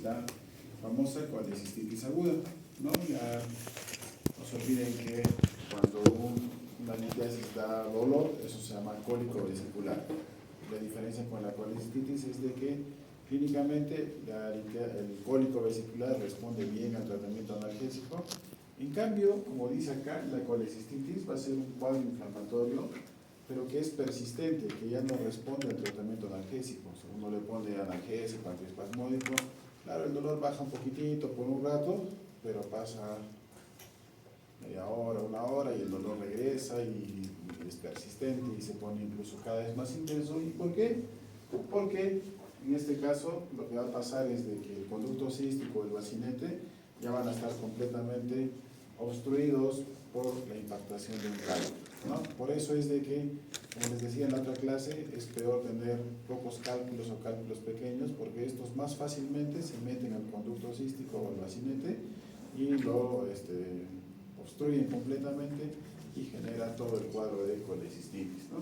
la famosa colecistitis aguda, ¿no? Ya no se olviden que cuando una litiasis da dolor, eso se llama cólico vesicular. La diferencia con la colecistitis es de que clínicamente el cólico vesicular responde bien al tratamiento analgésico. En cambio, como dice acá, la colecistitis va a ser un cuadro inflamatorio, pero que es persistente, que ya no responde al tratamiento analgésico. O sea, uno le pone analgésico, antiespasmódico, claro, el dolor baja un poquitito por un rato, pero pasa media hora, una hora y el dolor regresa y es persistente y se pone incluso cada vez más intenso. ¿Y por qué? Porque en este caso lo que va a pasar es de que el conducto cístico, el bacinete, ya van a estar completamente obstruidos por la impactación de un cálculo, ¿no? Por eso es de que, como les decía en la otra clase, es peor tener pocos cálculos o cálculos pequeños, porque estos más fácilmente se meten al conducto cístico o al bacinete y lo obstruyen completamente y genera todo el cuadro de colecistitis, ¿no?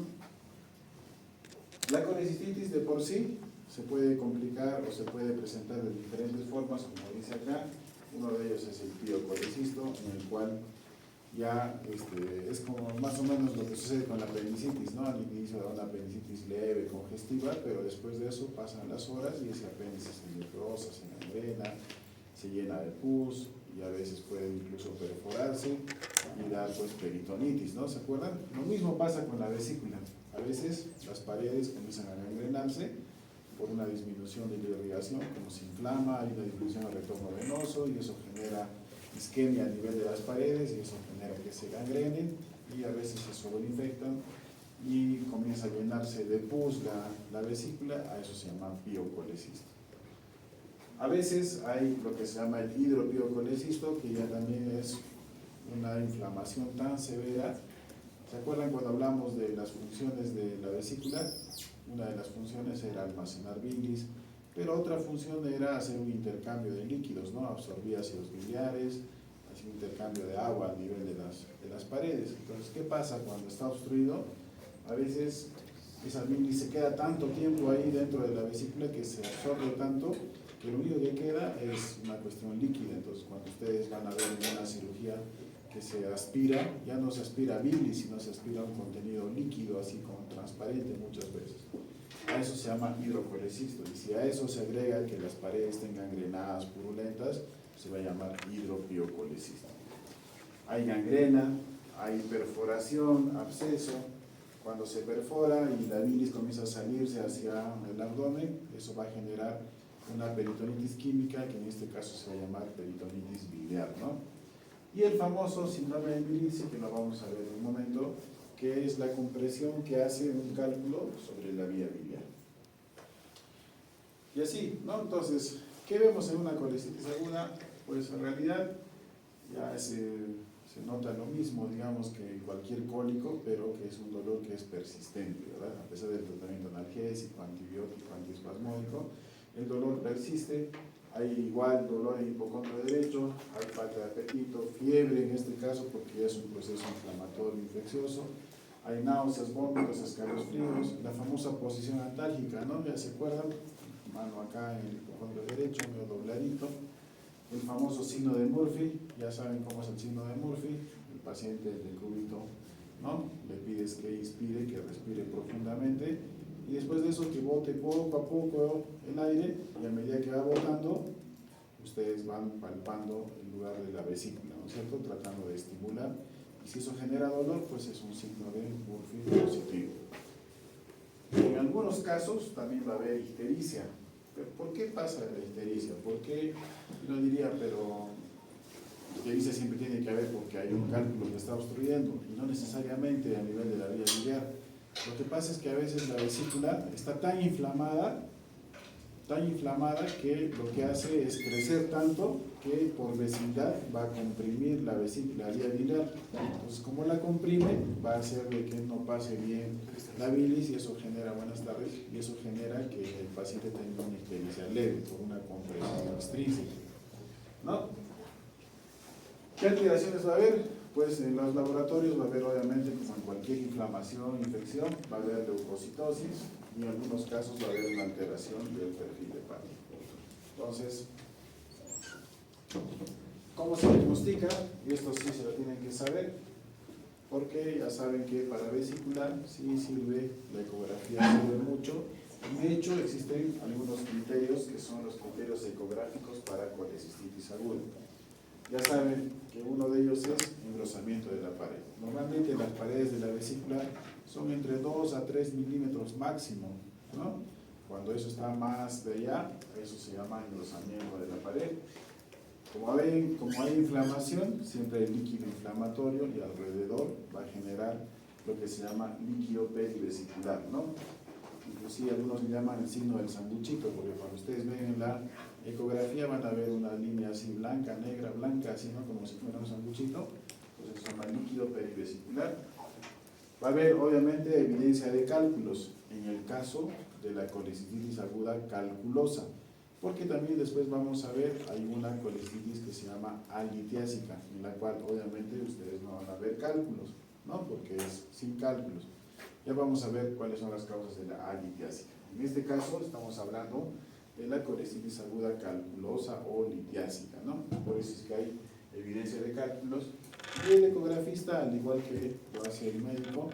La colecistitis de por sí se puede complicar o se puede presentar de diferentes formas, como dice acá. Uno de ellos es el piocolecisto, en el cual ya es como más o menos lo que sucede con la apendicitis, ¿no? Al inicio da una apendicitis leve, congestiva, pero después de eso pasan las horas y ese apéndice se necrosa, se gangrena, se llena de pus y a veces puede incluso perforarse y dar pues peritonitis, ¿no? ¿Se acuerdan? Lo mismo pasa con la vesícula. A veces las paredes comienzan a gangrenarse por una disminución de la irrigación, como se inflama, hay una disminución del retorno venoso y eso genera isquemia a nivel de las paredes y eso genera que se gangrenen y a veces se sobreinfectan y comienza a llenarse de pus la vesícula, a eso se llama piocolecisto. A veces hay lo que se llama el hidropiocolecisto, que ya también es una inflamación tan severa. ¿Se acuerdan cuando hablamos de las funciones de la vesícula? Una de las funciones era almacenar bilis, pero otra función era hacer un intercambio de líquidos, ¿no? Absorbía ácidos biliares, hacía un intercambio de agua a nivel de las paredes. Entonces, ¿qué pasa cuando está obstruido? A veces esa bilis se queda tanto tiempo ahí dentro de la vesícula que se absorbe tanto que lo único que queda es una cuestión líquida. Entonces, cuando ustedes van a ver en una cirugía que se aspira, ya no se aspira bilis, sino se aspira un contenido líquido, así como transparente muchas veces. A eso se llama hidrocolecisto, y si a eso se agrega que las paredes estén gangrenadas, purulentas, se va a llamar hidropiocolecisto. Hay gangrena, hay perforación, absceso. Cuando se perfora y la bilis comienza a salirse hacia el abdomen, eso va a generar una peritonitis química, que en este caso se va a llamar peritonitis biliar, ¿no? Y el famoso síndrome de Milici, que lo vamos a ver en un momento, que es la compresión que hace un cálculo sobre la vía biliar. Y así, ¿no? Entonces, ¿qué vemos en una colecitis aguda? Pues en realidad ya se nota lo mismo, digamos, que cualquier cólico, pero que es un dolor que es persistente, ¿verdad? A pesar del tratamiento analgésico, antibiótico, antiespasmódico, el dolor persiste. Hay igual dolor en hipocondrio derecho, hay falta de apetito, fiebre en este caso porque ya es un proceso inflamatorio infeccioso, hay náuseas, vómitos, escalofríos, la famosa posición antálgica, ¿no? Ya se acuerdan, mano acá en el hipocondrio derecho, medio dobladito, el famoso signo de Murphy, ya saben cómo es el signo de Murphy, el paciente del cúbito, ¿no? Le pides que inspire, que respire profundamente, y después de eso que bote poco a poco el aire, y a medida que va botando, ustedes van palpando el lugar de la vesícula, ¿no es cierto? Tratando de estimular, y si eso genera dolor, pues es un signo de Murphy positivo. En algunos casos también va a haber ictericia. ¿Pero por qué pasa la ictericia? ¿Por qué? Yo diría, pero ictericia siempre tiene que haber porque hay un cálculo que está obstruyendo, y no necesariamente a nivel de la vía biliar. Lo que pasa es que a veces la vesícula está tan inflamada que lo que hace es crecer tanto que por vecindad va a comprimir la vesícula, la vía biliar. Entonces, como la comprime, va a hacer de que no pase bien la bilis y eso genera, buenas tardes, y eso genera que el paciente tenga una ictericia leve por una compresión extrínseca, ¿no? ¿Qué alteraciones va a haber? Pues en los laboratorios va a haber, obviamente, como en cualquier inflamación, infección, va a haber leucocitosis y en algunos casos va a haber una alteración del perfil hepático. Entonces, ¿Cómo se diagnostica? Y esto sí se lo tienen que saber, porque ya saben que para vesicular sí sirve, la ecografía sirve mucho. De hecho, existen algunos criterios que son los criterios ecográficos para colecistitis aguda. Ya saben que uno de ellos es engrosamiento de la pared. Normalmente las paredes de la vesícula son entre 2 a 3 milímetros máximo, ¿no? Cuando eso está más de allá, eso se llama engrosamiento de la pared. Como hay inflamación, siempre hay líquido inflamatorio y alrededor va a generar lo que se llama líquido perivesicular, ¿no? Inclusive algunos le llaman el signo del sanguchito, porque cuando ustedes ven en la ecografía van a ver una línea así blanca, negra, blanca, así, ¿no? Como si fuera un sanguchito, pues eso se llama líquido perivesicular. Va a haber obviamente evidencia de cálculos en el caso de la colecistitis aguda calculosa, porque también después vamos a ver, hay una colecistitis que se llama alitiásica, en la cual obviamente ustedes no van a ver cálculos, ¿no? Porque es sin cálculos. Ya vamos a ver cuáles son las causas de la alitiásica. En este caso estamos hablando de la colecistitis aguda calculosa o litiásica, ¿no? Por eso es que hay evidencia de cálculos. Y el ecografista, al igual que lo hace el médico,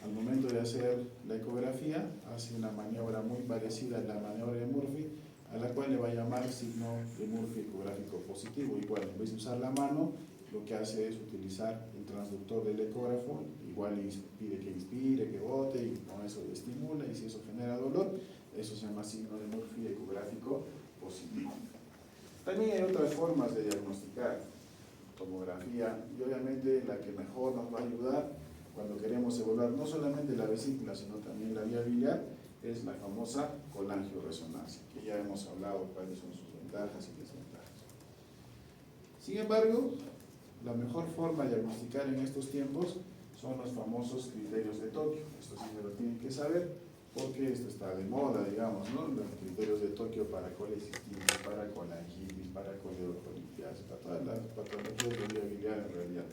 al momento de hacer la ecografía, hace una maniobra muy parecida a la maniobra de Murphy, a la cual le va a llamar signo de Murphy ecográfico positivo. Igual, en vez de usar la mano, lo que hace es utilizar el transductor del ecógrafo, igual pide que inspire, que bote, y con eso le estimula, y si eso genera dolor, eso se llama signo de Murphy ecográfico positivo. También hay otras formas de diagnosticar, tomografía, y obviamente la que mejor nos va a ayudar cuando queremos evaluar no solamente la vesícula, sino también la vía biliar, es la famosa colangioresonancia, que ya hemos hablado cuáles son sus ventajas y desventajas. Sin embargo, la mejor forma de diagnosticar en estos tiempos son los famosos criterios de Tokio. Esto sí se lo tienen que saber, porque esto está de moda, digamos, ¿no? Los criterios de Tokio para colecistitis, para colangitis, para coledocolitiasis, para todas las patologías de vía biliar en realidad.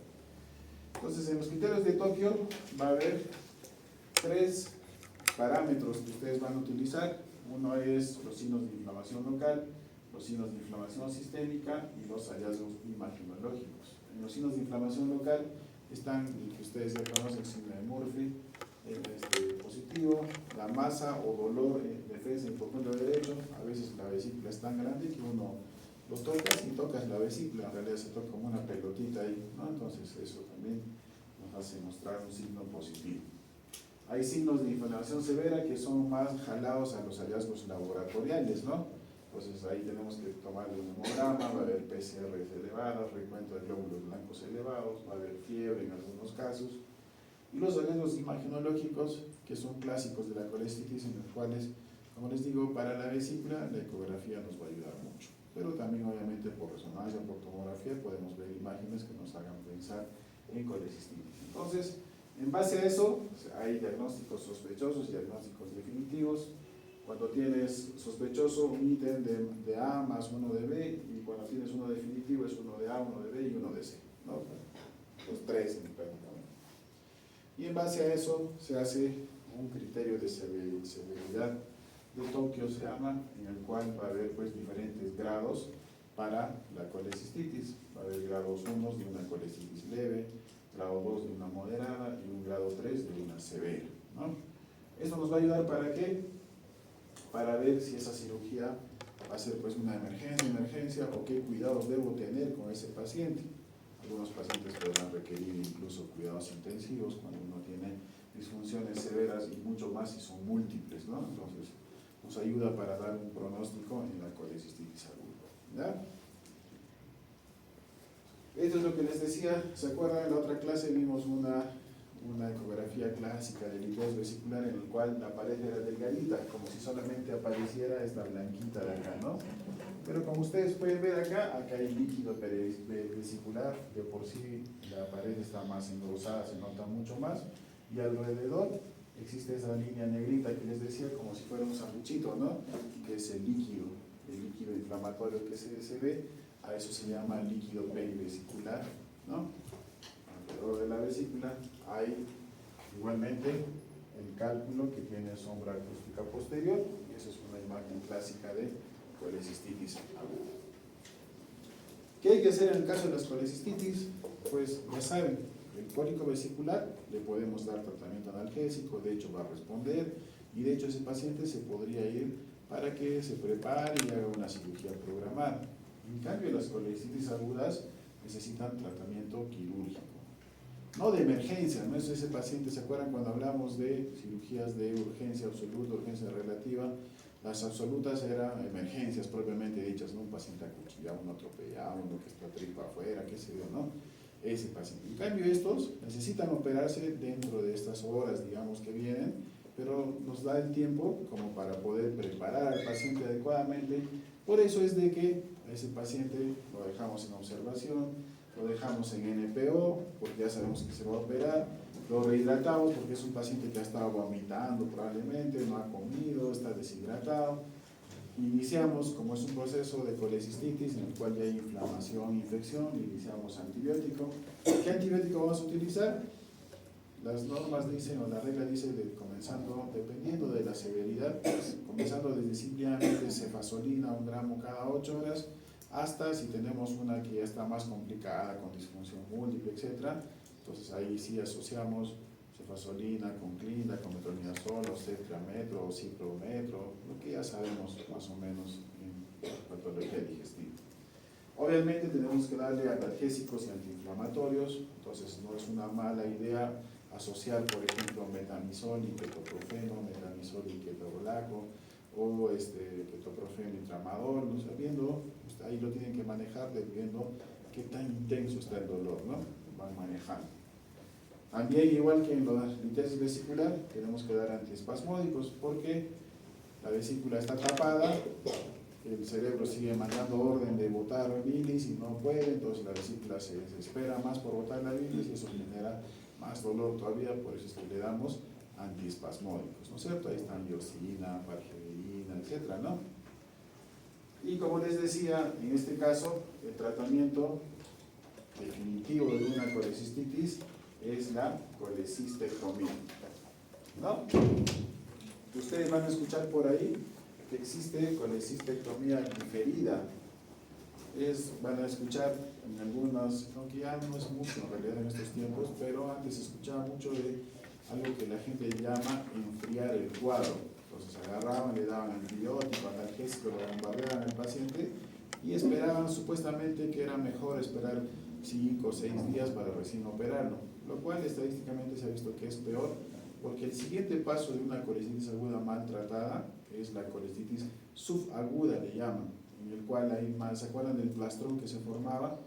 Entonces, en los criterios de Tokio va a haber 3 parámetros que ustedes van a utilizar. Uno es los signos de inflamación local, los signos de inflamación sistémica y los hallazgos imaginológicos. En los signos de inflamación local están el que ustedes ya conocen, el signo de Murphy, positivo, la masa o dolor en defensa en profundo derecho. A veces la vesícula es tan grande que uno lo tocas y tocas la vesícula, en realidad se toca como una pelotita ahí, ¿no? Entonces eso también nos hace mostrar un signo positivo. Hay signos de inflamación severa que son más jalados a los hallazgos laboratoriales, ¿no? Entonces ahí tenemos que tomar un hemograma, va a haber PCRs elevadas, recuento de glóbulos blancos elevados, va a haber fiebre en algunos casos. Y los hallazgos imaginológicos, que son clásicos de la colecistitis, en los cuales, como les digo, para la vesícula la ecografía nos va a ayudar mucho. Pero también obviamente por resonancia, por tomografía, podemos ver imágenes que nos hagan pensar en colecistitis. Entonces, en base a eso, hay diagnósticos sospechosos y diagnósticos definitivos. Cuando tienes sospechoso, un ítem de A más uno de B, y cuando tienes uno definitivo es uno de A, uno de B y uno de C, ¿no? Los 3 prácticamente. Y en base a eso se hace un criterio de severidad de Tokio, se llama, en el cual va a haber pues diferentes grados para la colecistitis. Va a haber grados 1 de una colecistitis leve, grado 2 de una moderada y un grado 3 de una severa, ¿no? Esto nos va a ayudar ¿para qué? Para ver si esa cirugía va a ser pues una emergencia o qué cuidados debo tener con ese paciente. Algunos pacientes podrán requerir incluso cuidados intensivos cuando uno tiene disfunciones severas y mucho más si son múltiples, ¿no? Entonces nos ayuda para dar un pronóstico en la colecistitis aguda, ¿ya? Esto es lo que les decía. ¿Se acuerdan? En la otra clase vimos una ecografía clásica del líquido vesicular en el cual la pared era delgadita, como si solamente apareciera esta blanquita de acá, ¿no? Pero como ustedes pueden ver acá hay líquido vesicular, de por sí la pared está más engrosada, se nota mucho más, y alrededor existe esa línea negrita que les decía, como si fuera un sanguchito, ¿no? Que es el líquido inflamatorio que se ve. A eso se llama líquido perivesicular, ¿no? Alrededor de la vesícula hay igualmente el cálculo que tiene sombra acústica posterior, y eso es una imagen clásica de colecistitis aguda. hay que hacer en el caso de las colecistitis? Pues ya saben, el cólico vesicular le podemos dar tratamiento analgésico, de hecho va a responder, y de hecho ese paciente se podría ir para que se prepare y haga una cirugía programada. En cambio, las colecistitis agudas necesitan tratamiento quirúrgico. No de emergencia, no es ese paciente, ¿se acuerdan cuando hablamos de cirugías de urgencia absoluta, urgencia relativa? Las absolutas eran emergencias propiamente dichas, ¿no? Un paciente acuchillado, uno atropellado, uno que está tripa afuera, qué sé yo, ¿no? Ese paciente. En cambio, estos necesitan operarse dentro de estas horas, digamos, que vienen, pero nos da el tiempo como para poder preparar al paciente adecuadamente. Por eso es de que a ese paciente lo dejamos en observación, lo dejamos en NPO, porque ya sabemos que se va a operar, lo rehidratamos porque es un paciente que ha estado vomitando probablemente, no ha comido, está deshidratado. Iniciamos, como es un proceso de colecistitis en el cual ya hay inflamación, infección, iniciamos antibiótico. ¿Qué antibiótico vamos a utilizar? Las normas dicen, o la regla dice, comenzando, dependiendo de la severidad, comenzando desde simplemente cefazolina, 1 gramo cada 8 horas, hasta si tenemos una que ya está más complicada, con disfunción múltiple, etc. Entonces ahí sí asociamos cefazolina con clinda, con metronidazol, o cetreametro, o ciprometro, lo que ya sabemos más o menos en patología digestiva. Obviamente tenemos que darle analgésicos y antiinflamatorios, entonces no es una mala idea asociar, por ejemplo, metamizol y ketoprofeno, metamizol y ketorolaco, o ketoprofeno y tramadol, ¿no? Sabiendo, ahí lo tienen que manejar dependiendo qué tan intenso está el dolor, ¿no? Van manejando. También, igual que en la litiasis vesicular, tenemos que dar antiespasmódicos porque la vesícula está tapada, el cerebro sigue mandando orden de botar bilis y no puede, entonces la vesícula se desespera más por botar la bilis y eso genera más dolor todavía, por eso es que le damos antiespasmódicos, ¿no es cierto? Ahí están dioxina, pargerina, etcétera, ¿no? Y como les decía, en este caso, el tratamiento definitivo de una colecistitis es la colecistectomía, ¿no? Ustedes van a escuchar por ahí que existe colecistectomía diferida. Van a escuchar en algunas, aunque ya no es mucho en realidad en estos tiempos, pero antes se escuchaba mucho de algo que la gente llama enfriar el cuadro. Entonces agarraban, le daban antibiótico, analgésico, lo bombardeaban al paciente y esperaban supuestamente que era mejor esperar 5 o 6 días para recién operarlo, lo cual estadísticamente se ha visto que es peor, porque el siguiente paso de una colecistitis aguda mal tratada es la colecistitis subaguda, le llaman, en el cual hay más, ¿se acuerdan del plastrón que se formaba?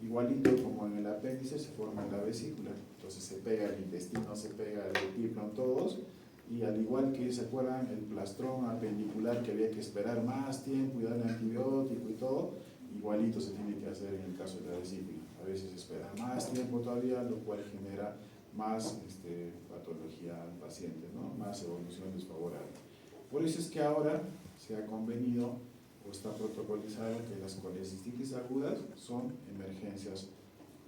Igualito como en el apéndice se forma en la vesícula, entonces se pega el intestino, se pega el epíplon, todos, y al igual que, ¿se acuerdan? El plastrón apendicular que había que esperar más tiempo y darle antibiótico y todo, igualito se tiene que hacer en el caso de la vesícula. A veces espera más tiempo todavía, lo cual genera más patología al paciente, ¿no? Más evolución desfavorable. Por eso es que ahora se ha convenido o está protocolizado que las colecistitis agudas son emergencias,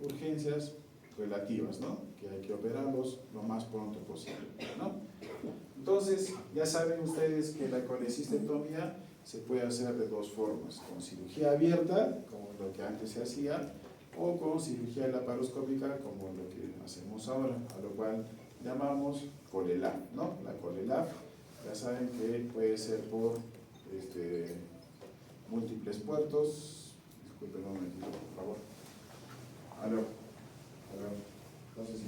urgencias relativas, ¿no? Que hay que operarlos lo más pronto posible, ¿no? Entonces, ya saben ustedes que la colecistectomía se puede hacer de 2 formas, con cirugía abierta, como lo que antes se hacía, o con cirugía laparoscópica, como lo que hacemos ahora, a lo cual llamamos COLELAF, ¿no? La COLELAF, ya saben que puede ser por múltiples puertos. Disculpen un momentito, por favor. Aló. Entonces, sí.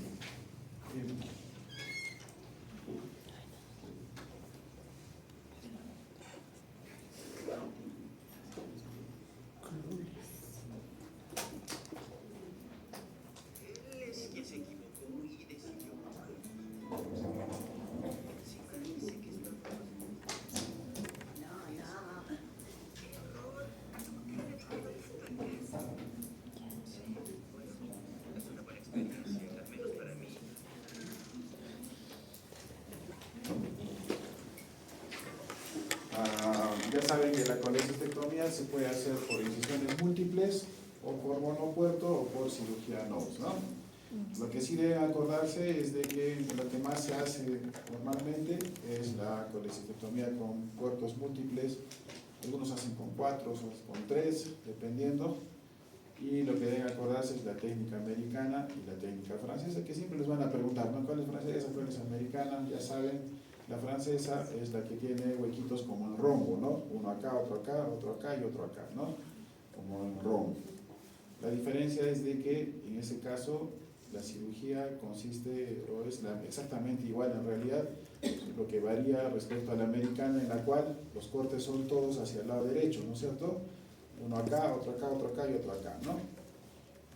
Ya saben que la colecistectomía se puede hacer por incisiones múltiples, o por monopuerto, o por cirugía NOS, ¿no? Lo que sí deben acordarse es de que lo que más se hace normalmente es la colecistectomía con puertos múltiples. Algunos hacen con 4, otros con 3, dependiendo. Y lo que deben acordarse es la técnica americana y la técnica francesa, que siempre les van a preguntar, ¿no? ¿Cuál es francesa, cuál es americana? Ya saben, la francesa es la que tiene huequitos como en rombo, ¿no? Uno acá, otro acá y otro acá, ¿no? Como en rombo. La diferencia es de que en ese caso la cirugía consiste o es exactamente igual en realidad, lo que varía respecto a la americana, en la cual los cortes son todos hacia el lado derecho, ¿no es cierto? Uno acá, otro acá y otro acá, ¿no?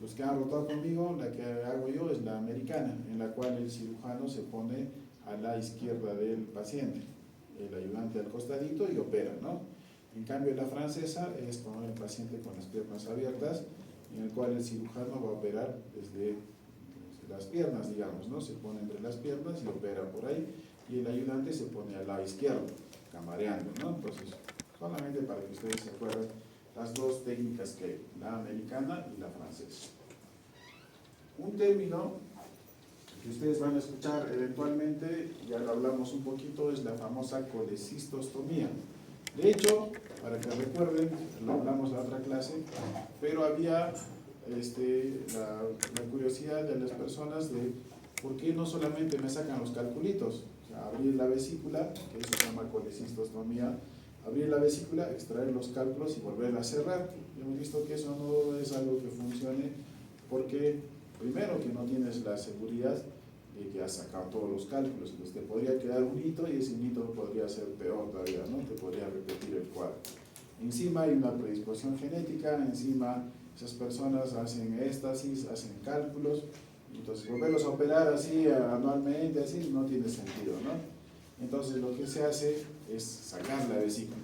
Los que han rotado conmigo, la que hago yo es la americana, en la cual el cirujano se pone a la izquierda del paciente, el ayudante al costadito y opera, ¿no? En cambio la francesa es con el paciente con las piernas abiertas, en el cual el cirujano va a operar desde las piernas, digamos, ¿no? Se pone entre las piernas y opera por ahí, y el ayudante se pone al lado izquierdo, camareando, ¿no? Entonces, solamente para que ustedes se acuerden las dos técnicas que hay, la americana y la francesa. Un término que ustedes van a escuchar eventualmente, ya lo hablamos un poquito, es la famosa colecistostomía. De hecho, para que recuerden, lo hablamos en la otra clase, pero había la curiosidad de las personas de por qué no solamente me sacan los calculitos, o sea, abrir la vesícula, que eso se llama colecistostomía, abrir la vesícula, extraer los cálculos y volverla a cerrar. Hemos visto que eso no es algo que funcione porque, primero, que no tienes la seguridad de que has sacado todos los cálculos, entonces te podría quedar un hito y ese hito podría ser peor todavía, ¿no? Te podría repetir el cuadro. Encima hay una predisposición genética, encima esas personas hacen éstasis, hacen cálculos, entonces volverlos a operar así anualmente, así, no tiene sentido, ¿no? Entonces lo que se hace es sacar la vesícula.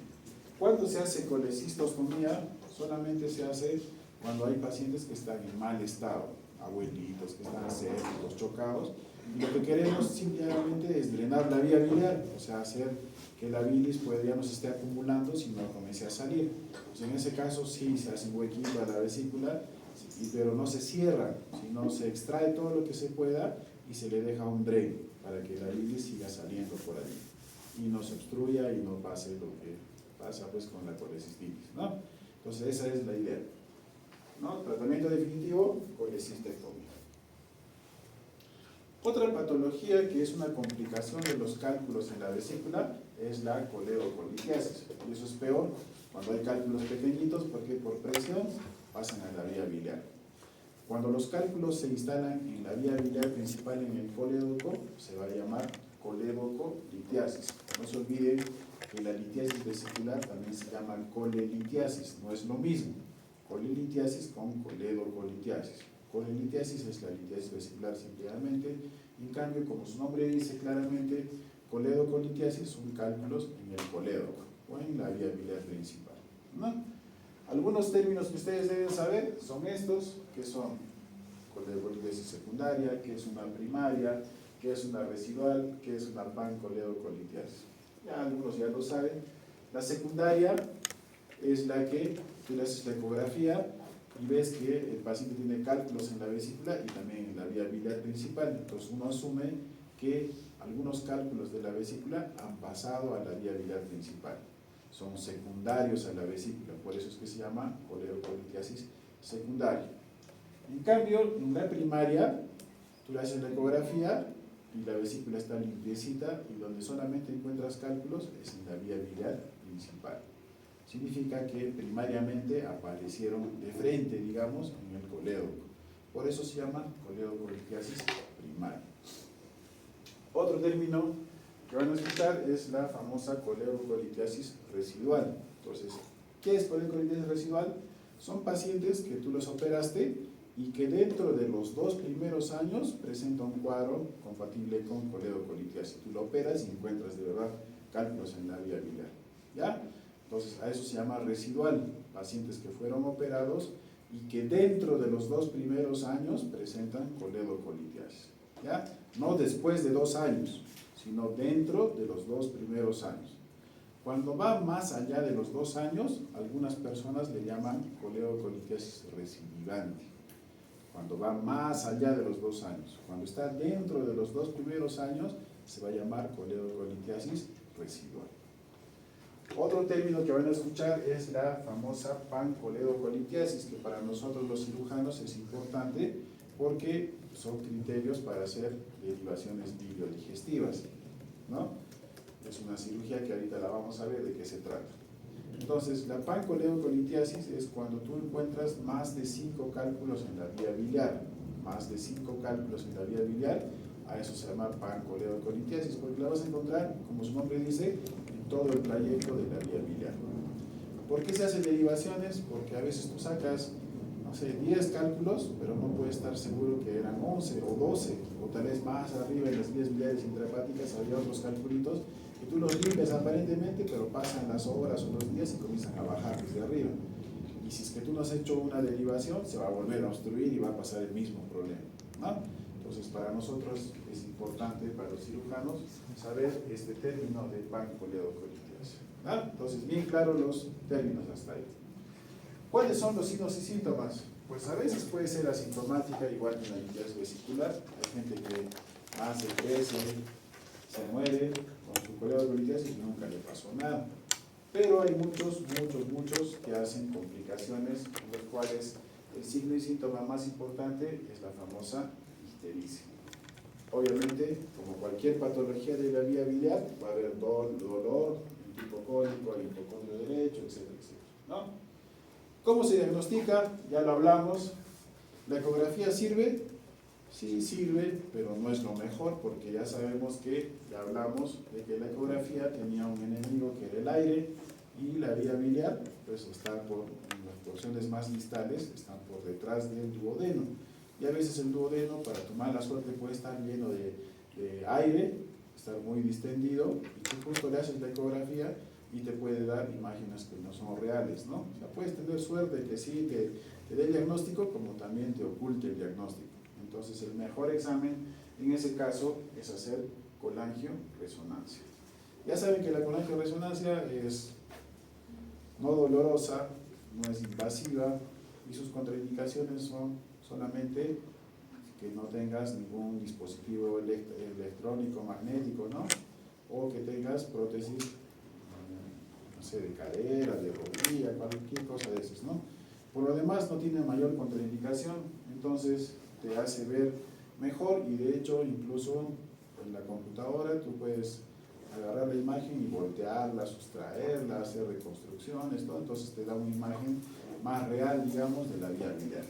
¿Cuándo se hace colecistostomía? Solamente se hace cuando hay pacientes que están en mal estado, abuelitos que están sépticos, chocados, y lo que queremos simplemente es drenar la vía biliar, o sea, hacer que la bilis pues, ya no se esté acumulando, sino comience a salir. Pues en ese caso sí se hace un huequito a la vesícula, pero no se cierra, sino se extrae todo lo que se pueda y se le deja un drain para que la bilis siga saliendo por ahí y no se obstruya y no pase lo que pasa pues con la colecistitis, ¿no? Entonces esa es la idea, ¿no? Tratamiento definitivo, colecistectomía. Otra patología que es una complicación de los cálculos en la vesícula es la coledocolitiasis, y eso es peor cuando hay cálculos pequeñitos porque por presión pasan a la vía biliar. Cuando los cálculos se instalan en la vía biliar principal en el colédoco, se va a llamar coledocolitiasis. No se olviden que la litiasis vesicular también se llama colelitiasis, no es lo mismo. Colelitiasis con coledocolitiasis. Colelitiasis es la litiasis vesicular simplemente, en cambio, como su nombre dice claramente, coledocolitiasis son cálculos en el colédoco o en la vía biliar principal, ¿no? Algunos términos que ustedes deben saber son estos, que son coledocolitiasis secundaria, que es una primaria, que es una residual, que es una pancoledocolitiasis. Ya algunos ya lo saben. La secundaria es la que tú le haces la ecografía y ves que el paciente tiene cálculos en la vesícula y también en la vía biliar principal. Entonces uno asume que algunos cálculos de la vesícula han pasado a la vía biliar principal. Son secundarios a la vesícula, por eso es que se llama coledocolitiasis secundaria. En cambio, en la primaria, tú le haces la ecografía y la vesícula está limpiecita y donde solamente encuentras cálculos es en la vía biliar principal. Significa que primariamente aparecieron de frente, digamos, en el colédoco. Por eso se llama coledocolitiasis primaria. Otro término que van a escuchar es la famosa coledocolitiasis residual. Entonces, ¿qué es coledocolitiasis residual? Son pacientes que tú los operaste y que dentro de los 2 primeros años presenta un cuadro compatible con coledocolitiasis. Tú lo operas y encuentras de verdad cálculos en la vía biliar, ¿ya? Entonces, a eso se llama residual, pacientes que fueron operados y que dentro de los 2 primeros años presentan coledocolitiasis, ¿ya? No después de 2 años, sino dentro de los 2 primeros años. Cuando va más allá de los 2 años, algunas personas le llaman coledocolitiasis recidivante. Cuando va más allá de los 2 años, cuando está dentro de los 2 primeros años, se va a llamar coledocolitiasis residual. Otro término que van a escuchar es la famosa pancoledocolitiasis, que para nosotros los cirujanos es importante porque son criterios para hacer derivaciones biliodigestivas, ¿no? Es una cirugía que ahorita la vamos a ver de qué se trata. Entonces, la pancoledocolitiasis es cuando tú encuentras más de 5 cálculos en la vía biliar, más de 5 cálculos en la vía biliar, a eso se llama pancoledocolitiasis, porque la vas a encontrar, como su nombre dice, en todo el trayecto de la vía biliar. ¿Por qué se hacen derivaciones? Porque a veces tú sacas, no sé, 10 cálculos, pero no puedes estar seguro que eran 11 o 12, o tal vez más arriba en las vías biliares intrahepáticas había otros calculitos, que tú los limpias aparentemente, pero pasan las horas o los días y comienzan a bajar desde arriba. Y si es que tú no has hecho una derivación, se va a volver a obstruir y va a pasar el mismo problema, ¿no? Entonces, para nosotros es importante, para los cirujanos, saber este término de pancoledocolitiasis, ¿no? Entonces, bien claros los términos hasta ahí. ¿Cuáles son los signos y síntomas? Pues a veces puede ser asintomática, igual que la litiasis vesicular. Hay gente que más de 13 se muere con su coledocolitiasis y nunca le pasó nada. Pero hay muchos que hacen complicaciones, en los cuales el signo y síntoma más importante es la famosa ictericia. Obviamente, como cualquier patología de la vía biliar, va a haber dolor, un tipo cólico, hay hipocondrio derecho, etcétera, ¿no? ¿Cómo se diagnostica? Ya lo hablamos. ¿La ecografía sirve? Sí sirve, pero no es lo mejor, porque ya sabemos que, ya hablamos de que la ecografía tenía un enemigo que era el aire, y la vía biliar, pues está en las porciones más distales, están por detrás del duodeno. Y a veces el duodeno, para tu mala suerte, puede estar lleno de aire, estar muy distendido, y tú justo le haces la ecografía y te puede dar imágenes que no son reales, ¿no? O sea, puedes tener suerte que sí te dé el diagnóstico, como también te oculte el diagnóstico. Entonces, el mejor examen en ese caso es hacer colangioresonancia. Ya saben que la colangioresonancia es no dolorosa, no es invasiva, y sus contraindicaciones son solamente que no tengas ningún dispositivo electrónico, magnético, ¿no? O que tengas prótesis, no sé, de cadera, de rodilla, cualquier cosa de esas, ¿no? Por lo demás no tiene mayor contraindicación, entonces te hace ver mejor, y de hecho incluso en la computadora tú puedes agarrar la imagen y voltearla, sustraerla, hacer reconstrucciones, ¿no? Entonces te da una imagen más real, digamos, de la vía biliar.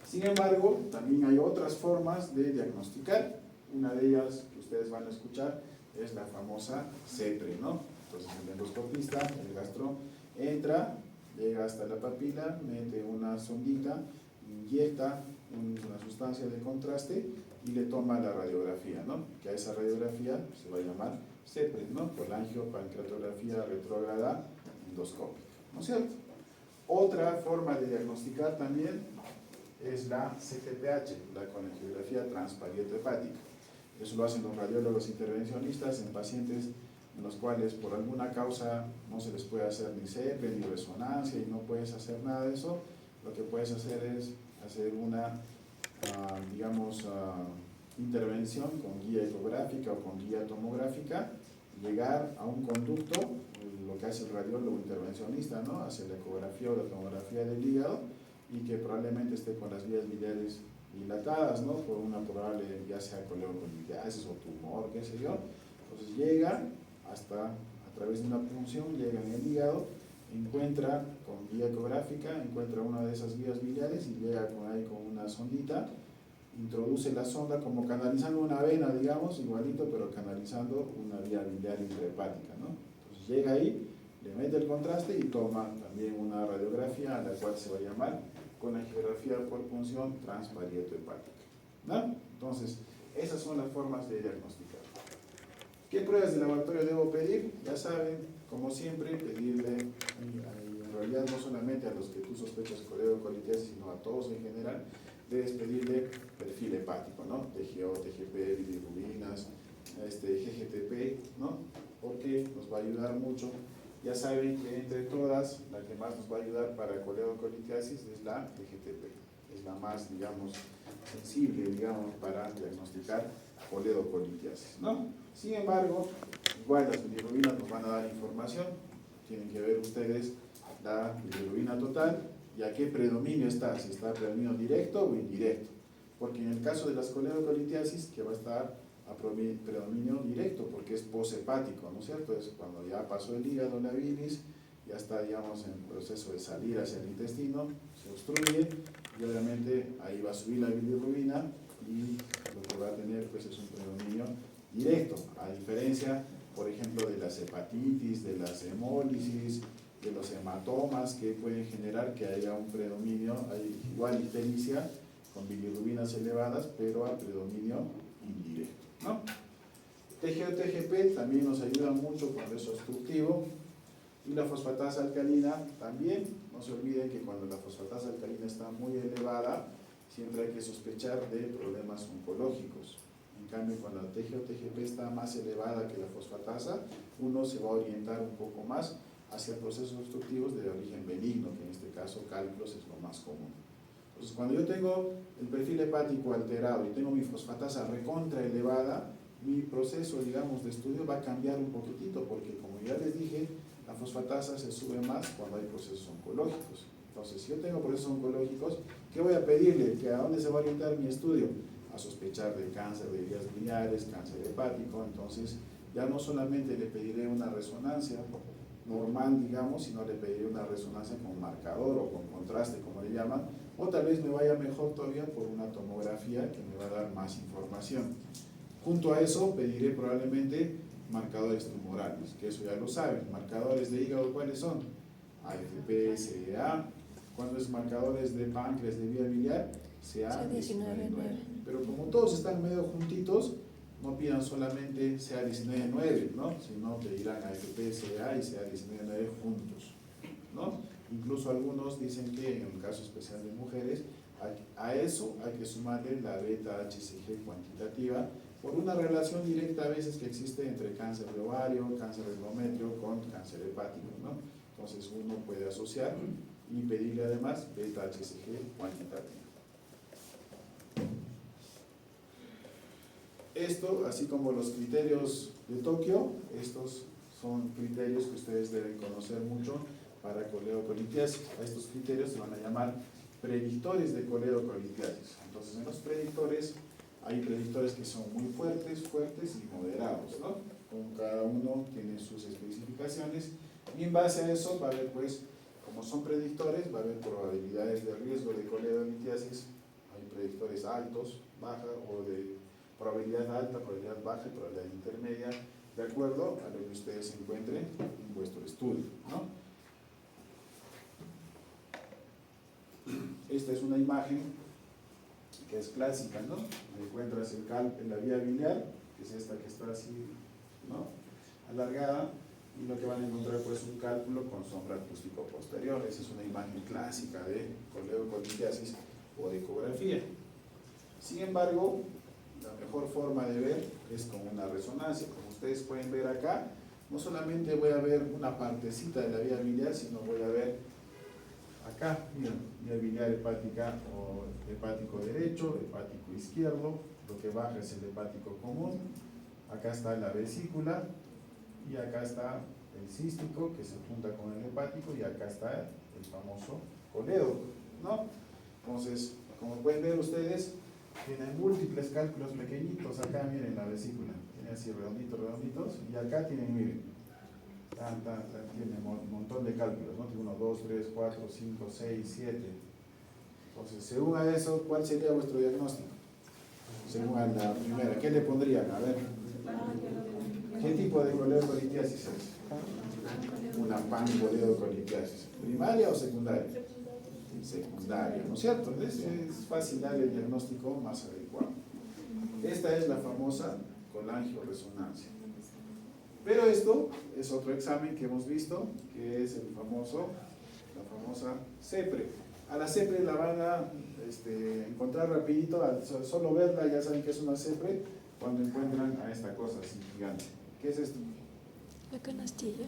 Sin embargo, también hay otras formas de diagnosticar. Una de ellas que ustedes van a escuchar es la famosa CEPRE, ¿no? Entonces el endoscopista, el gastro, entra, llega hasta la papila, mete una sondita, inyecta una sustancia de contraste y le toma la radiografía, ¿no? Que a esa radiografía se va a llamar CEPRE, ¿no? Colangiopancreatografía retrógrada endoscópica, ¿no es cierto? Otra forma de diagnosticar también es la CTPH, la colangiografía transparieto-hepática. Eso lo hacen los radiólogos intervencionistas en pacientes en los cuales por alguna causa no se les puede hacer ni CEPRE ni resonancia y no puedes hacer nada de eso. Lo que puedes hacer es hacer una, intervención con guía ecográfica o con guía tomográfica, llegar a un conducto, lo que hace el radiólogo intervencionista, ¿no? Hace la ecografía o la tomografía del hígado, y que probablemente esté con las vías biliares dilatadas, ¿no? Por una probable, ya sea coledocolitiasis o tumor, qué sé yo. Entonces llega hasta, a través de una punción, llega en el hígado, encuentra con guía ecográfica, encuentra una de esas vías biliares y llega ahí con una sondita, introduce la sonda como canalizando una vena, digamos, igualito, pero canalizando una vía biliar intrahepática, ¿no? Entonces llega ahí, le mete el contraste y toma también una radiografía, a la cual se va a llamar colangiografía por punción transparieto-hepática, ¿no? Entonces, esas son las formas de diagnosticar. ¿Qué pruebas de laboratorio debo pedir? Ya saben, como siempre, pedirle, en realidad no solamente a los que tú sospechas coledocolitiasis, sino a todos en general, debes pedirle perfil hepático, ¿no? TGO, TGP, bilirrubinas, GGTP, ¿no? Porque nos va a ayudar mucho. Ya saben que entre todas, la que más nos va a ayudar para coledocolitiasis es la GGTP. Es la más, digamos, sensible, digamos, para diagnosticar coledocolitiasis, ¿no? Sin embargo, igual las bilirrubinas nos van a dar información. Tienen que ver ustedes la bilirrubina total y a qué predominio está, si está predominio directo o indirecto. Porque en el caso de las coledocolitiasis, que va a estar a predominio directo, porque es poshepático, ¿no es cierto? Es cuando ya pasó el hígado, la bilis, ya está, digamos, en proceso de salir hacia el intestino, se obstruye y obviamente ahí va a subir la bilirrubina y lo que va a tener pues es un predominio directo, a diferencia, por ejemplo, de las hepatitis, de las hemólisis, de los hematomas que pueden generar que haya un predominio, hay igual ictericia con bilirrubinas elevadas, pero a predominio indirecto, ¿no? TGO-TGP también nos ayuda mucho cuando es obstructivo, y la fosfatasa alcalina también. No se olviden que cuando la fosfatasa alcalina está muy elevada, siempre hay que sospechar de problemas oncológicos. En cambio, cuando la TGO-TGP está más elevada que la fosfatasa, uno se va a orientar un poco más hacia procesos obstructivos de origen benigno, que en este caso cálculos es lo más común. Entonces, cuando yo tengo el perfil hepático alterado y tengo mi fosfatasa recontra elevada, mi proceso, digamos, de estudio va a cambiar un poquitito, porque como ya les dije, la fosfatasa se sube más cuando hay procesos oncológicos. Entonces, si yo tengo procesos oncológicos, ¿qué voy a pedirle? ¿Que a dónde se va a orientar mi estudio? A sospechar de cáncer de vías biliares, cáncer hepático. Entonces, ya no solamente le pediré una resonancia normal, digamos, sino le pediré una resonancia con marcador o con contraste, como le llaman, o tal vez me vaya mejor todavía por una tomografía que me va a dar más información. Junto a eso, pediré probablemente marcadores tumorales, que eso ya lo saben. Marcadores de hígado, ¿cuáles son? AFP, CA. Cuando es marcadores de páncreas, de vía biliar, CA19-9. Pero como todos están medio juntitos, no pidan solamente CA19-9, ¿no? Sino pedirán AFP, CA y CA19-9 juntos, ¿no? Incluso algunos dicen que en el caso especial de mujeres, a eso hay que sumarle la beta-HCG cuantitativa, por una relación directa a veces que existe entre cáncer de ovario, cáncer de endometrio con cáncer hepático, ¿no? Entonces uno puede asociar y pedirle además beta-HCG cuantitativa. Esto, así como los criterios de Tokio, estos son criterios que ustedes deben conocer mucho para coledocolitiasis. A estos criterios se van a llamar predictores de coledocolitiasis. Entonces, en los predictores hay predictores que son muy fuertes y moderados, ¿no? Con cada uno tiene sus especificaciones y en base a eso va a haber, pues, como son predictores, va a haber probabilidades de riesgo de coledocolitiasis. Hay predictores altos, baja, o de probabilidad alta, probabilidad baja y probabilidad intermedia, de acuerdo a lo que ustedes encuentren en vuestro estudio, ¿no? Esta es una imagen que es clásica, ¿no? Encuentras en la vía biliar, que es esta que está así, ¿no? Alargada, y lo que van a encontrar pues un cálculo con sombra acústico posterior. Esa es una imagen clásica de coledocolitiasis o de ecografía. Sin embargo, la mejor forma de ver es con una resonancia. Como ustedes pueden ver acá, no solamente voy a ver una partecita de la vía biliar, sino voy a ver acá, miren, vía biliar hepática o hepático derecho, hepático izquierdo, lo que baja es el hepático común, acá está la vesícula y acá está el cístico que se junta con el hepático y acá está el famoso colédoco, ¿no? Entonces, como pueden ver ustedes, tienen múltiples cálculos pequeñitos, acá miren la vesícula, tiene así redonditos, y acá tienen, miren, tiene un montón de cálculos, ¿no? 1, 2, 3, 4, 5, 6, 7. Entonces, según a eso, ¿cuál sería vuestro diagnóstico? Según a la primera, ¿qué le pondrían? A ver, ¿qué tipo de coledocolitiasis es? Una pancoledocolitiasis. ¿Primaria o secundaria? Secundaria, ¿no es cierto? Es fácil darle el diagnóstico más adecuado. Esta es la famosa colangioresonancia. Pero esto es otro examen que hemos visto, que es la famosa CEPRE. A la CEPRE la van a encontrar rapidito, al solo verla ya saben que es una CEPRE, cuando encuentran a esta cosa así gigante. ¿Qué es esto? La canastilla.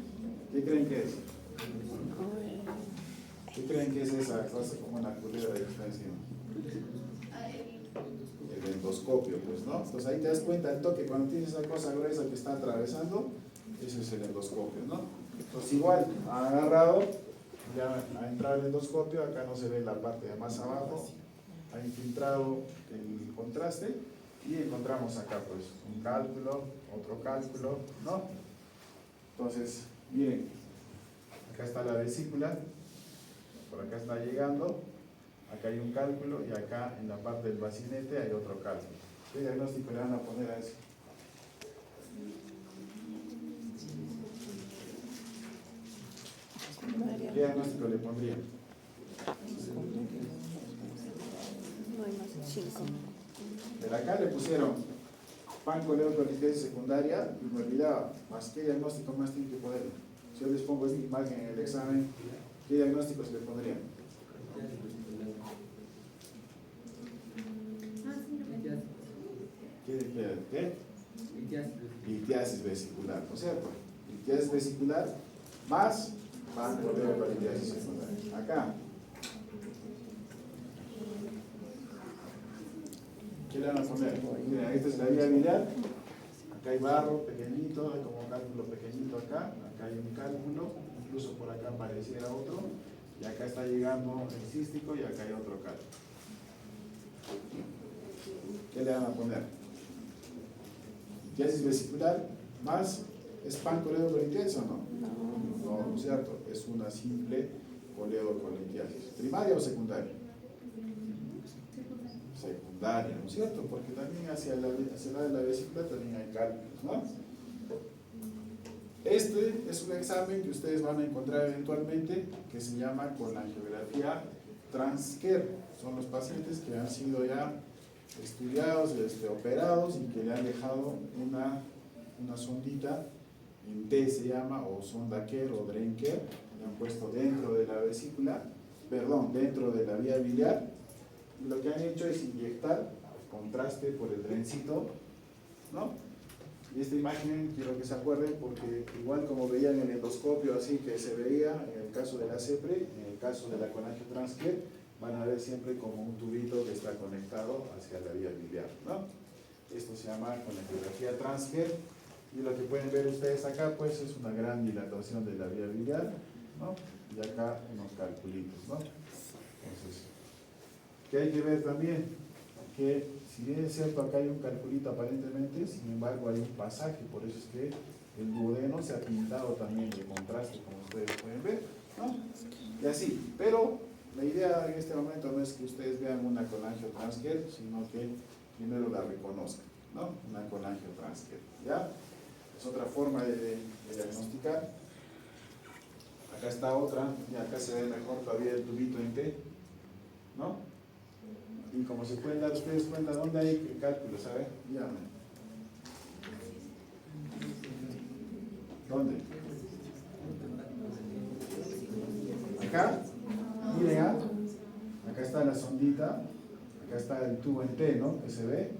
¿Qué creen que es? ¿Qué creen que es esa cosa como una culebra que está encima? El endoscopio, pues, ¿no? Entonces ahí te das cuenta al toque, cuando tienes esa cosa gruesa que está atravesando, Ese es el endoscopio, ¿no? Entonces igual, ha agarrado, ya ha entrado el endoscopio, acá no se ve la parte de más abajo, ha infiltrado el contraste y encontramos acá pues un cálculo, otro cálculo, ¿no? Entonces, miren, acá está la vesícula, por acá está llegando, acá hay un cálculo y acá en la parte del bacinete hay otro cálculo. ¿Qué diagnóstico le van a poner a eso? ¿Qué diagnóstico le pondrían? No hay más 5. Pero acá le pusieron pancoleocolitiasis secundaria y me olvidaba, más qué diagnóstico más tiene que ponerle. Si yo les pongo esta imagen en el examen, ¿qué diagnósticos le pondrían? ¿Qué? Litiasis vesicular, ¿no es cierto? Litiasis vesicular más pancoleocolitiasis secundaria. Acá. ¿Qué le van a poner? Miren, esta es la vía biliar. Acá hay barro pequeñito, hay como un cálculo pequeñito acá. Acá hay un cálculo, incluso por acá pareciera otro. Y acá está llegando el cístico y acá hay otro cálculo. ¿Qué le van a poner? Litiasis vesicular más ¿es pancoleocolitiasis o no? No, ¿no es cierto? Es una simple coleocolitiasis. ¿Primaria o secundaria? Secundaria, ¿no es cierto? Porque también hacia el lado de la vesícula también hay cálculos, ¿no? Este es un examen que ustedes van a encontrar eventualmente que se llama colangiografía Transker. Son los pacientes que han sido ya estudiados, operados y que le han dejado una sondita en T se llama, o sonda Kerr o drain Kerr, le han puesto dentro de la vesícula, perdón, dentro de la vía biliar. Y lo que han hecho es inyectar contraste por el drencito, ¿no? Y esta imagen quiero que se acuerden porque igual como veían en el endoscopio así que se veía en el caso de la CEPRE, en el caso de la colangiotransker, van a ver siempre como un tubito que está conectado hacia la vía biliar, ¿no? Esto se llama colangiografía Transker y lo que pueden ver ustedes acá pues es una gran dilatación de la vía biliar, ¿no? Y acá unos calculitos, ¿no? Entonces, ¿qué hay que ver también? Que si bien es cierto acá hay un calculito aparentemente, sin embargo hay un pasaje, por eso es que el duodeno se ha pintado también de contraste, como ustedes pueden ver, ¿no? Y así, pero la idea en este momento no es que ustedes vean una colangiotransker, sino que primero la reconozcan, ¿no? Una colangiotransker, ¿ya? Es otra forma de diagnosticar. Acá está otra, y acá se ve mejor todavía el tubito en T, ¿no? Y como se pueden dar ustedes cuenta, ¿dónde hay cálculos? A ver, díganme. ¿Dónde? Acá, miren, acá está la sondita, acá está el tubo en T, ¿no? Que se ve.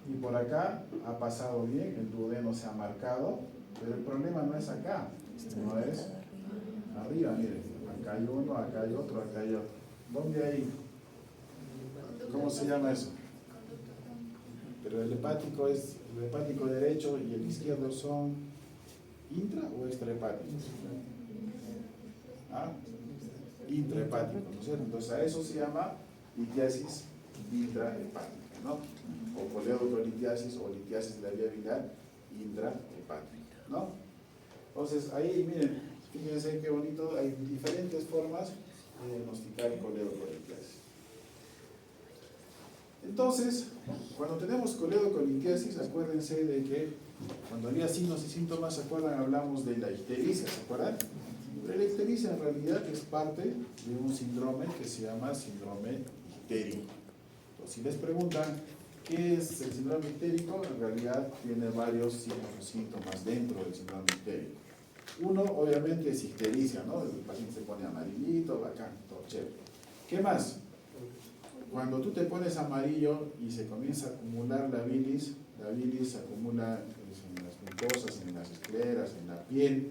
Y por acá ha pasado bien, el duodeno se ha marcado, pero el problema no es acá, no es arriba, miren. Acá hay uno, acá hay otro, acá hay otro. ¿Dónde hay? ¿Cómo se llama eso? Pero el hepático derecho y el izquierdo son intra o extrahepáticos. ¿Ah? Intrahepáticos, ¿no es cierto? Entonces a eso se llama litiasis intrahepática, ¿no? O coleocolitiasis o litiasis de la vía biliar intrahepática, ¿no? Entonces ahí miren, fíjense qué bonito, hay diferentes formas de diagnosticar coleocolitiasis. Entonces, cuando tenemos coleocolitiasis, acuérdense de que cuando había signos y síntomas, ¿se acuerdan? Hablamos de la ictericia, ¿se acuerdan? Pero la ictericia en realidad es parte de un síndrome que se llama síndrome ictérico. Entonces, si les preguntan qué es el síndrome ictérico, en realidad tiene varios signos y síntomas dentro del síndrome ictérico. Uno, obviamente, es ictericia, ¿no? El paciente se pone amarillito, bacán, todo chévere. ¿Qué más? Cuando tú te pones amarillo y se comienza a acumular la bilis se acumula en las mucosas, en las escleras, en la piel,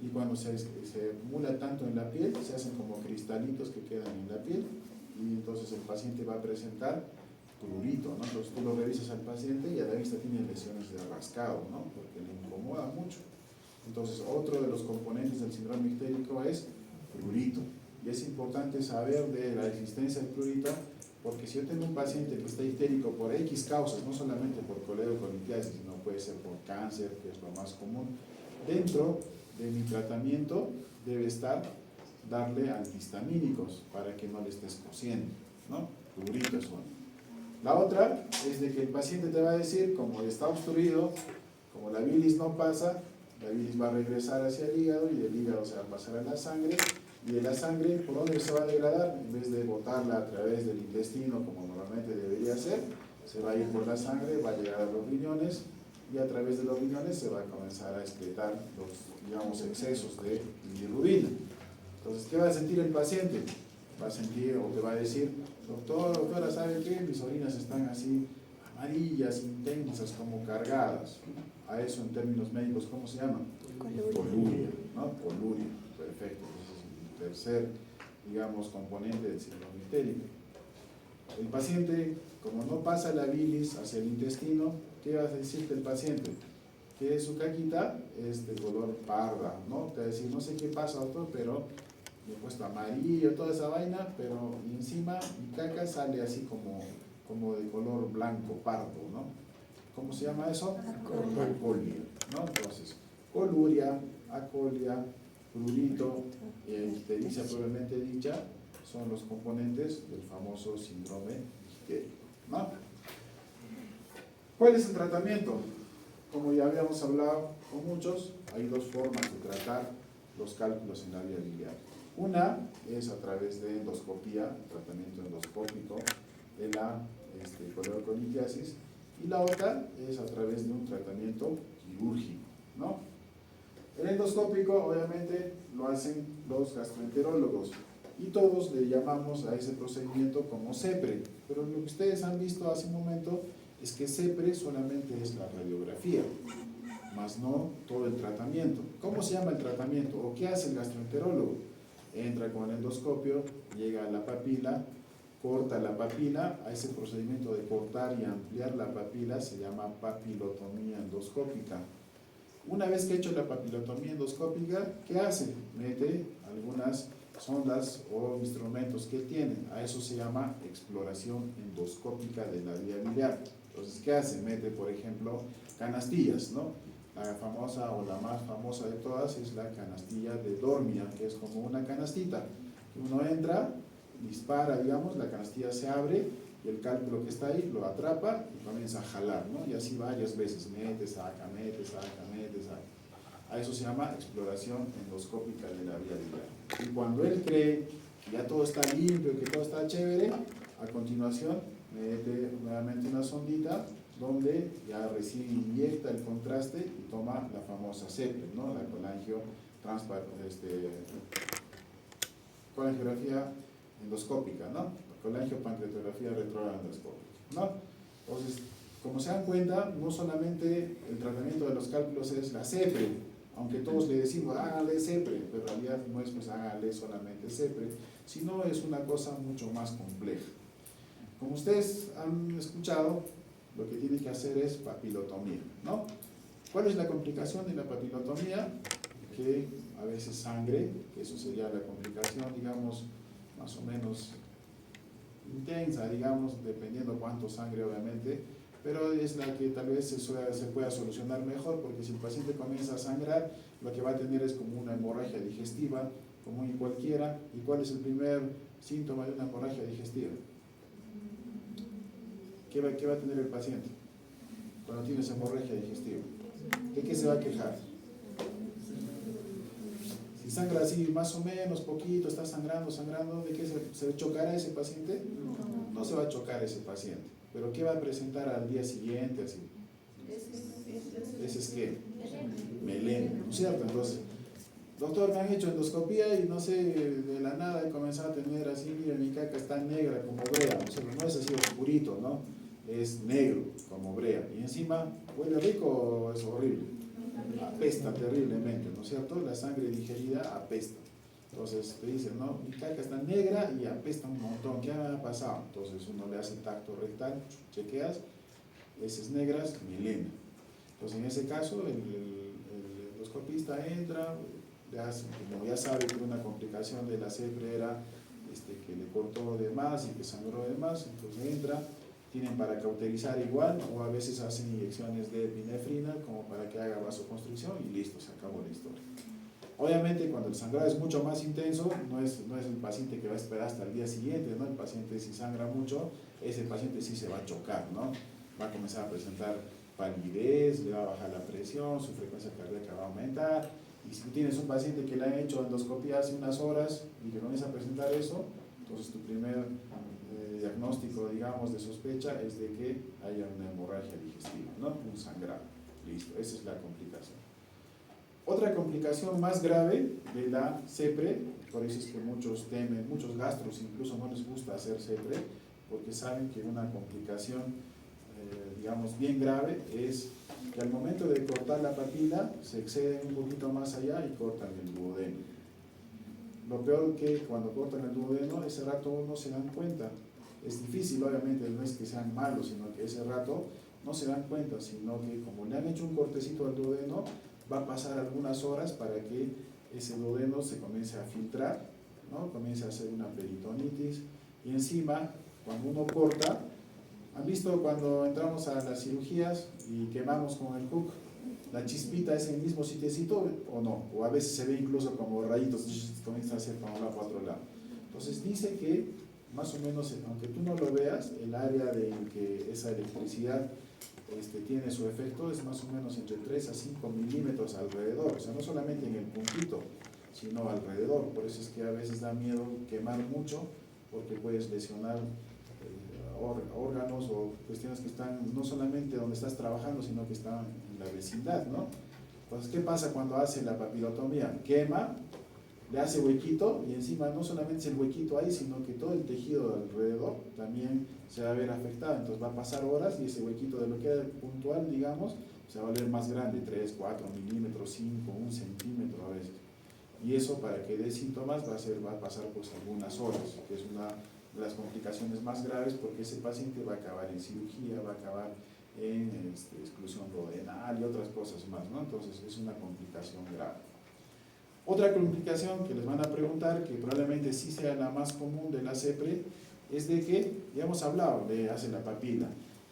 y cuando se acumula tanto en la piel, se hacen como cristalitos que quedan en la piel, y entonces el paciente va a presentar prurito, ¿no? Entonces tú lo revisas al paciente y a la vista tiene lesiones de rascado, ¿no? Porque le incomoda mucho. Entonces, otro de los componentes del síndrome ictérico es prurito. Y es importante saber de la existencia del prurito, porque si yo tengo un paciente que está ictérico por X causas, no solamente por coledocolitiasis, sino puede ser por cáncer, que es lo más común, dentro de mi tratamiento debe estar darle antihistamínicos para que no le estés cosiendo, ¿no? Prurito es uno. La otra es de que el paciente te va a decir, como está obstruido, como la bilis no pasa, la bilis va a regresar hacia el hígado y del hígado se va a pasar a la sangre, y de la sangre, ¿por dónde se va a degradar? En vez de botarla a través del intestino, como normalmente debería ser, se va a ir por la sangre, va a llegar a los riñones, y a través de los riñones se va a comenzar a excretar los, digamos, excesos de bilirrubina. Entonces, ¿qué va a sentir el paciente? Va a sentir o te va a decir, doctora, ¿sabe qué? Mis orinas están así amarillas, intensas, como cargadas. A eso en términos médicos, ¿cómo se llama? Coluria, ¿no? Coluria, perfecto. Ese es el tercer, digamos, componente del síndrome ictérico. El paciente, como no pasa la bilis hacia el intestino, ¿qué va a decirte el paciente? Que su caquita es de color parda, ¿no? Te va a decir, no sé qué pasa, doctor, pero le he puesto amarillo, toda esa vaina, pero encima mi caca sale así como de color blanco, pardo, ¿no? ¿Cómo se llama eso? Acolia, ¿no? Entonces, coluria, acolia, prurito, ictericia probablemente dicha, son los componentes del famoso síndrome ictérico, ¿no? ¿Cuál es el tratamiento? Como ya habíamos hablado con muchos, hay dos formas de tratar los cálculos en la vía biliar. Una es a través de endoscopía, tratamiento endoscópico de la coledocolitiasis, y la otra es a través de un tratamiento quirúrgico, ¿no? El endoscópico obviamente lo hacen los gastroenterólogos y todos le llamamos a ese procedimiento como CEPRE, pero lo que ustedes han visto hace un momento es que CEPRE solamente es la radiografía, más no todo el tratamiento. ¿Cómo se llama el tratamiento? ¿O qué hace el gastroenterólogo? Entra con el endoscopio, llega a la papila, corta la papila. A ese procedimiento de cortar y ampliar la papila se llama papilotomía endoscópica. Una vez que ha hecho la papilotomía endoscópica, ¿qué hace? Mete algunas sondas o instrumentos que tiene. A eso se llama exploración endoscópica de la vía biliar. Entonces, ¿qué hace? Mete, por ejemplo, canastillas, ¿no? La famosa o la más famosa de todas es la canastilla de Dormia, que es como una canastita. Uno entra, dispara, digamos, la canastilla se abre y el cálculo que está ahí lo atrapa y comienza a jalar, ¿no? Y así varias veces, mete, saca, mete, saca, mete, saca. A eso se llama exploración endoscópica de la vía biliar. Y cuando él cree que ya todo está limpio, que todo está chévere, a continuación mete nuevamente una sondita donde ya recién inyecta el contraste y toma la famosa CEPRE, ¿no? La colangiografía endoscópica, ¿no? Colangiopancreatografía retrógrada endoscópica, ¿no? Entonces, como se dan cuenta, no solamente el tratamiento de los cálculos es la CEPRE, aunque todos le decimos hágale CEPRE, pero en realidad no es pues hágale solamente CEPRE, sino es una cosa mucho más compleja. Como ustedes han escuchado, lo que tiene que hacer es papilotomía, ¿no? ¿Cuál es la complicación de la papilotomía? Que a veces sangre, que eso sería la complicación, digamos, más o menos intensa, digamos, dependiendo cuánto sangre obviamente, pero es la que tal vez se pueda solucionar mejor, porque si el paciente comienza a sangrar, lo que va a tener es como una hemorragia digestiva, común y cualquiera. ¿Y cuál es el primer síntoma de una hemorragia digestiva? ¿Qué va a tener el paciente cuando tiene esa hemorragia digestiva? ¿De qué se va a quejar? Si sangra así más o menos, poquito, está sangrando, ¿de qué se chocará ese paciente? No se va a chocar ese paciente. ¿Pero qué va a presentar al día siguiente? Así? Ese es ¿qué? Melena, ¿no es cierto? Entonces, doctor, me han hecho endoscopía y no sé, de la nada he comenzado a tener así, mira, mi caca está negra como brea, o sea, no es así oscurito, ¿no? Es negro como brea. Y encima, ¿huele rico o es horrible? Apesta terriblemente, ¿no es cierto? La sangre digerida apesta. Entonces te dicen, no, mi caca está negra y apesta un montón, ¿qué me ha pasado? Entonces uno le hace tacto rectal, chequeas, heces negras, mielina. Entonces en ese caso el endoscopista entra, le hace, como ya sabe que una complicación de la sepre era que le cortó de más y que sangró de más, entonces entra, tienen para cauterizar igual o a veces hacen inyecciones de epinefrina como para que haga vasoconstricción y listo, se acabó la historia. Obviamente cuando el sangrado es mucho más intenso, no es el paciente que va a esperar hasta el día siguiente, ¿no? El paciente si sangra mucho, ese paciente sí se va a chocar, ¿no? Va a comenzar a presentar palidez, le va a bajar la presión, su frecuencia cardíaca va a aumentar, y si tú tienes un paciente que le han hecho endoscopía hace unas horas y que comienza a presentar eso, entonces tu primer diagnóstico, digamos, de sospecha es de que haya una hemorragia digestiva, ¿no? Un sangrado. Listo, esa es la complicación. Otra complicación más grave de la sepre, por eso es que muchos temen, muchos gastros incluso no les gusta hacer sepre, porque saben que una complicación, digamos, bien grave es que al momento de cortar la papila se exceden un poquito más allá y cortan el duodeno. Lo peor que cuando cortan el duodeno, ese rato no se dan cuenta. Es difícil, obviamente, no es que sean malos, sino que ese rato no se dan cuenta, sino que como le han hecho un cortecito al duodeno, va a pasar algunas horas para que ese duodeno se comience a filtrar, ¿no? Comience a hacer una peritonitis, y encima, cuando uno corta, ¿han visto cuando entramos a las cirugías y quemamos con el hook? La chispita es en el mismo sitiecito o no, o a veces se ve incluso como rayitos, comienza a hacer para un lado para otro lado. Entonces dice que más o menos, aunque tú no lo veas, el área en que esa electricidad tiene su efecto es más o menos entre 3 a 5 milímetros alrededor, o sea, no solamente en el puntito, sino alrededor. Por eso es que a veces da miedo quemar mucho, porque puedes lesionar órganos o cuestiones que están no solamente donde estás trabajando, sino que están en la vecindad, ¿no? Entonces, ¿qué pasa cuando hace la papilotomía? Quema, le hace huequito y encima no solamente es el huequito ahí, sino que todo el tejido alrededor también se va a ver afectado. Entonces va a pasar horas y ese huequito de lo que era puntual, digamos, se va a volver más grande, 3, 4 milímetros, 5, 1 centímetro a veces. Y eso, para que dé síntomas, va a pasar pues algunas horas, que es una de las complicaciones más graves, porque ese paciente va a acabar en cirugía, va a acabar en exclusión duodenal y otras cosas más, ¿no? Entonces es una complicación grave. Otra complicación que les van a preguntar, que probablemente sí sea la más común de la sepre, es de que, ya hemos hablado, le hace la papila,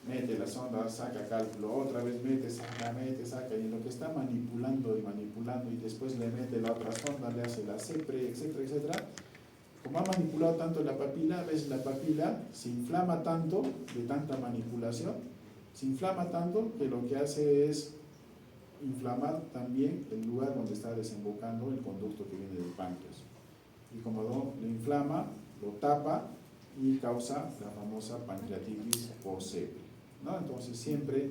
mete la sonda, saca cálculo, otra vez mete, saca, y en lo que está manipulando y después le mete la otra sonda, le hace la sepre, etcétera, etcétera. Como ha manipulado tanto la papila, a veces la papila se inflama tanto de tanta manipulación, se inflama tanto que lo que hace es inflamar también el lugar donde está desembocando el conducto que viene del páncreas. Y como lo inflama, lo tapa y causa la famosa pancreatitis por sepre, ¿no? Entonces siempre,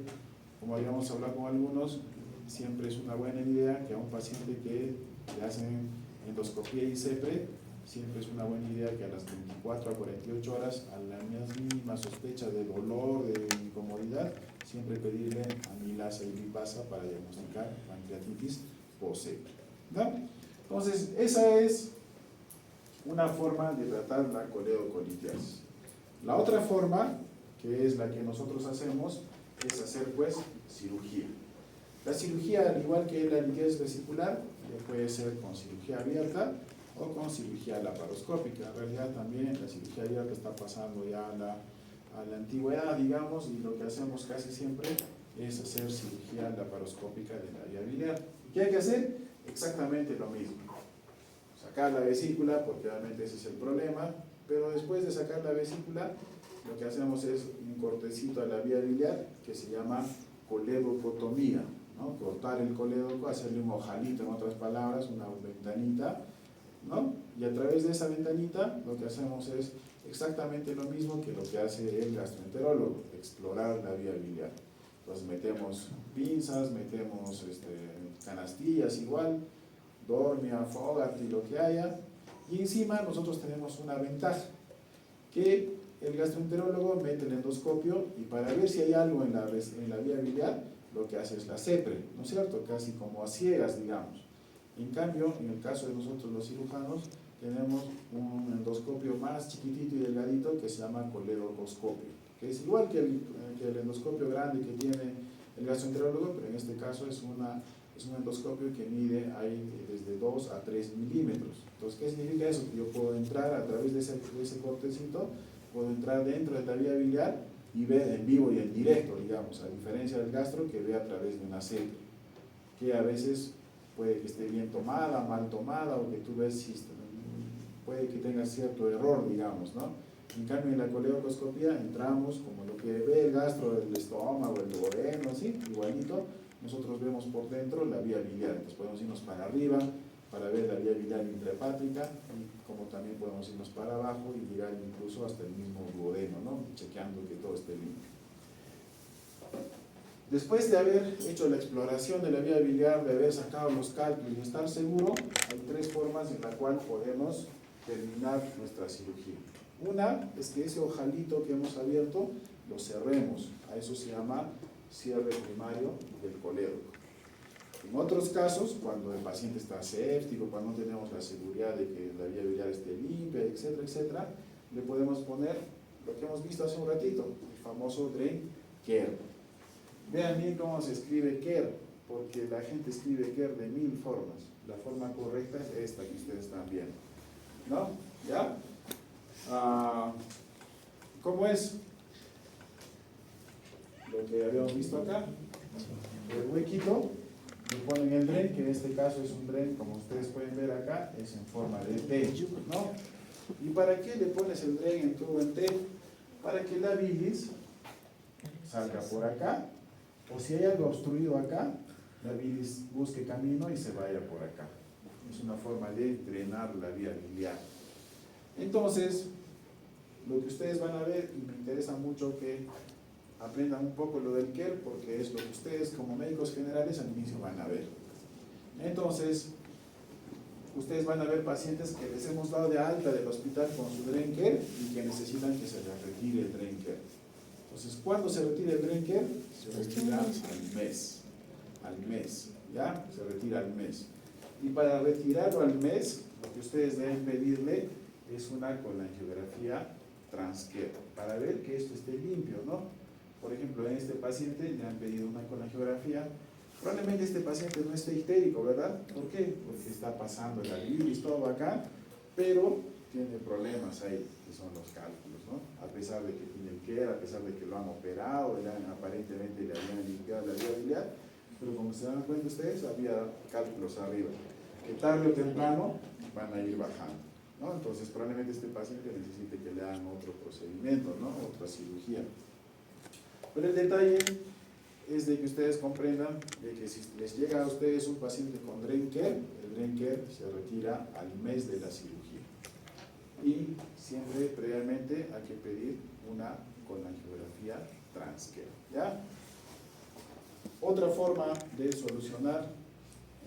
como habíamos hablado con algunos, siempre es una buena idea que a un paciente que le hacen endoscopía y sepre, siempre es una buena idea que a las 24 a 48 horas, a la mínima sospecha de dolor, de incomodidad, siempre pedirle amilasa y lipasa para diagnosticar pancreatitis por sepre, ¿no? Entonces, esa es una forma de tratar la coledocolitiasis. La otra forma, que es la que nosotros hacemos, es hacer pues cirugía. La cirugía, al igual que la litiasis vesicular, puede ser con cirugía abierta o con cirugía laparoscópica. En realidad también la cirugía abierta está pasando ya a la antigüedad, digamos, y lo que hacemos casi siempre es hacer cirugía laparoscópica de la vía biliar. ¿Qué hay que hacer? Exactamente lo mismo. Sacar la vesícula, porque obviamente ese es el problema, pero después de sacar la vesícula, lo que hacemos es un cortecito a la vía biliar que se llama coledocotomía, ¿no? Cortar el colédoco, hacerle un ojalito, en otras palabras, una ventanita, ¿no? Y a través de esa ventanita lo que hacemos es exactamente lo mismo que lo que hace el gastroenterólogo, explorar la vía biliar. Entonces metemos pinzas, metemos canastillas igual, Dormia, Fogarty, lo que haya, y encima nosotros tenemos una ventaja, que el gastroenterólogo mete el endoscopio y para ver si hay algo en la vía biliar, lo que hace es la sepre, ¿no es cierto? Casi como a ciegas, digamos. En cambio, en el caso de nosotros los cirujanos, tenemos un endoscopio más chiquitito y delgadito que se llama coledocoscopio, que es igual que el endoscopio grande que tiene el gastroenterólogo, pero en este caso es un endoscopio que mide ahí desde 2 a 3 milímetros. Entonces, ¿qué significa eso? Que yo puedo entrar a través de ese cortecito, puedo entrar dentro de la vía biliar y ver en vivo y en directo, digamos, a diferencia del gastro que ve a través de una seta, que a veces puede que esté bien tomada, mal tomada, o que tú ves si puede que tenga cierto error, digamos, ¿no? En cambio, en la coledocoscopía entramos como lo que ve el gastro del estómago, el duodeno, ¿sí? Igualito, nosotros vemos por dentro la vía biliar. Entonces podemos irnos para arriba para ver la vía biliar intrahepática, y como también podemos irnos para abajo y llegar incluso hasta el mismo duodeno, ¿no? Chequeando que todo esté limpio. Después de haber hecho la exploración de la vía biliar, de haber sacado los cálculos y estar seguro, hay 3 formas en las cuales podemos terminar nuestra cirugía. Una es que ese ojalito que hemos abierto lo cerremos, a eso se llama cierre primario del colédoco. En otros casos, cuando el paciente está séptico, cuando no tenemos la seguridad de que la vía biliar esté limpia, etcétera, etcétera, le podemos poner lo que hemos visto hace un ratito, el famoso drain care. Vean bien cómo se escribe care, porque la gente escribe care de 1000 formas. La forma correcta es esta que ustedes están viendo, ¿no? ¿Ya? ¿Cómo es? Lo que habíamos visto acá, el huequito, le ponen el drain, que en este caso es un drain, como ustedes pueden ver acá, es en forma de T, ¿no? ¿Y para qué le pones el drain en tubo en T? Para que la bilis salga por acá, o si hay algo obstruido acá, la bilis busque camino y se vaya por acá. Es una forma de drenar la vía biliar. Entonces, lo que ustedes van a ver, y me interesa mucho que aprendan un poco lo del care, porque es lo que ustedes como médicos generales al inicio van a ver. Entonces, ustedes van a ver pacientes que les hemos dado de alta del hospital con su drain care y que necesitan que se les retire el drain care. Entonces, ¿cuándo se retira el drain care? Se retira al mes, ¿ya? Se retira al mes. Y para retirarlo al mes, lo que ustedes deben pedirle es una colangiografía transcare, para ver que esto esté limpio, ¿no? Por ejemplo, en este paciente le han pedido una colangiografía. Probablemente este paciente no esté ictérico, ¿verdad? ¿Por qué? Porque está pasando la bilis, todo acá, pero tiene problemas ahí, que son los cálculos, ¿no? A pesar de que tiene el care, a pesar de que lo han operado, aparentemente le habían limpiado la vía biliar, pero como se dan cuenta ustedes, había cálculos arriba, que tarde o temprano van a ir bajando, ¿no? Entonces probablemente este paciente necesite que le hagan otro procedimiento, ¿no? Otra cirugía. Pero el detalle es de que ustedes comprendan de que si les llega a ustedes un paciente con drain care, el drain care se retira al mes de la cirugía. Y siempre previamente hay que pedir una colangiografía transcare, ¿ya? Otra forma de solucionar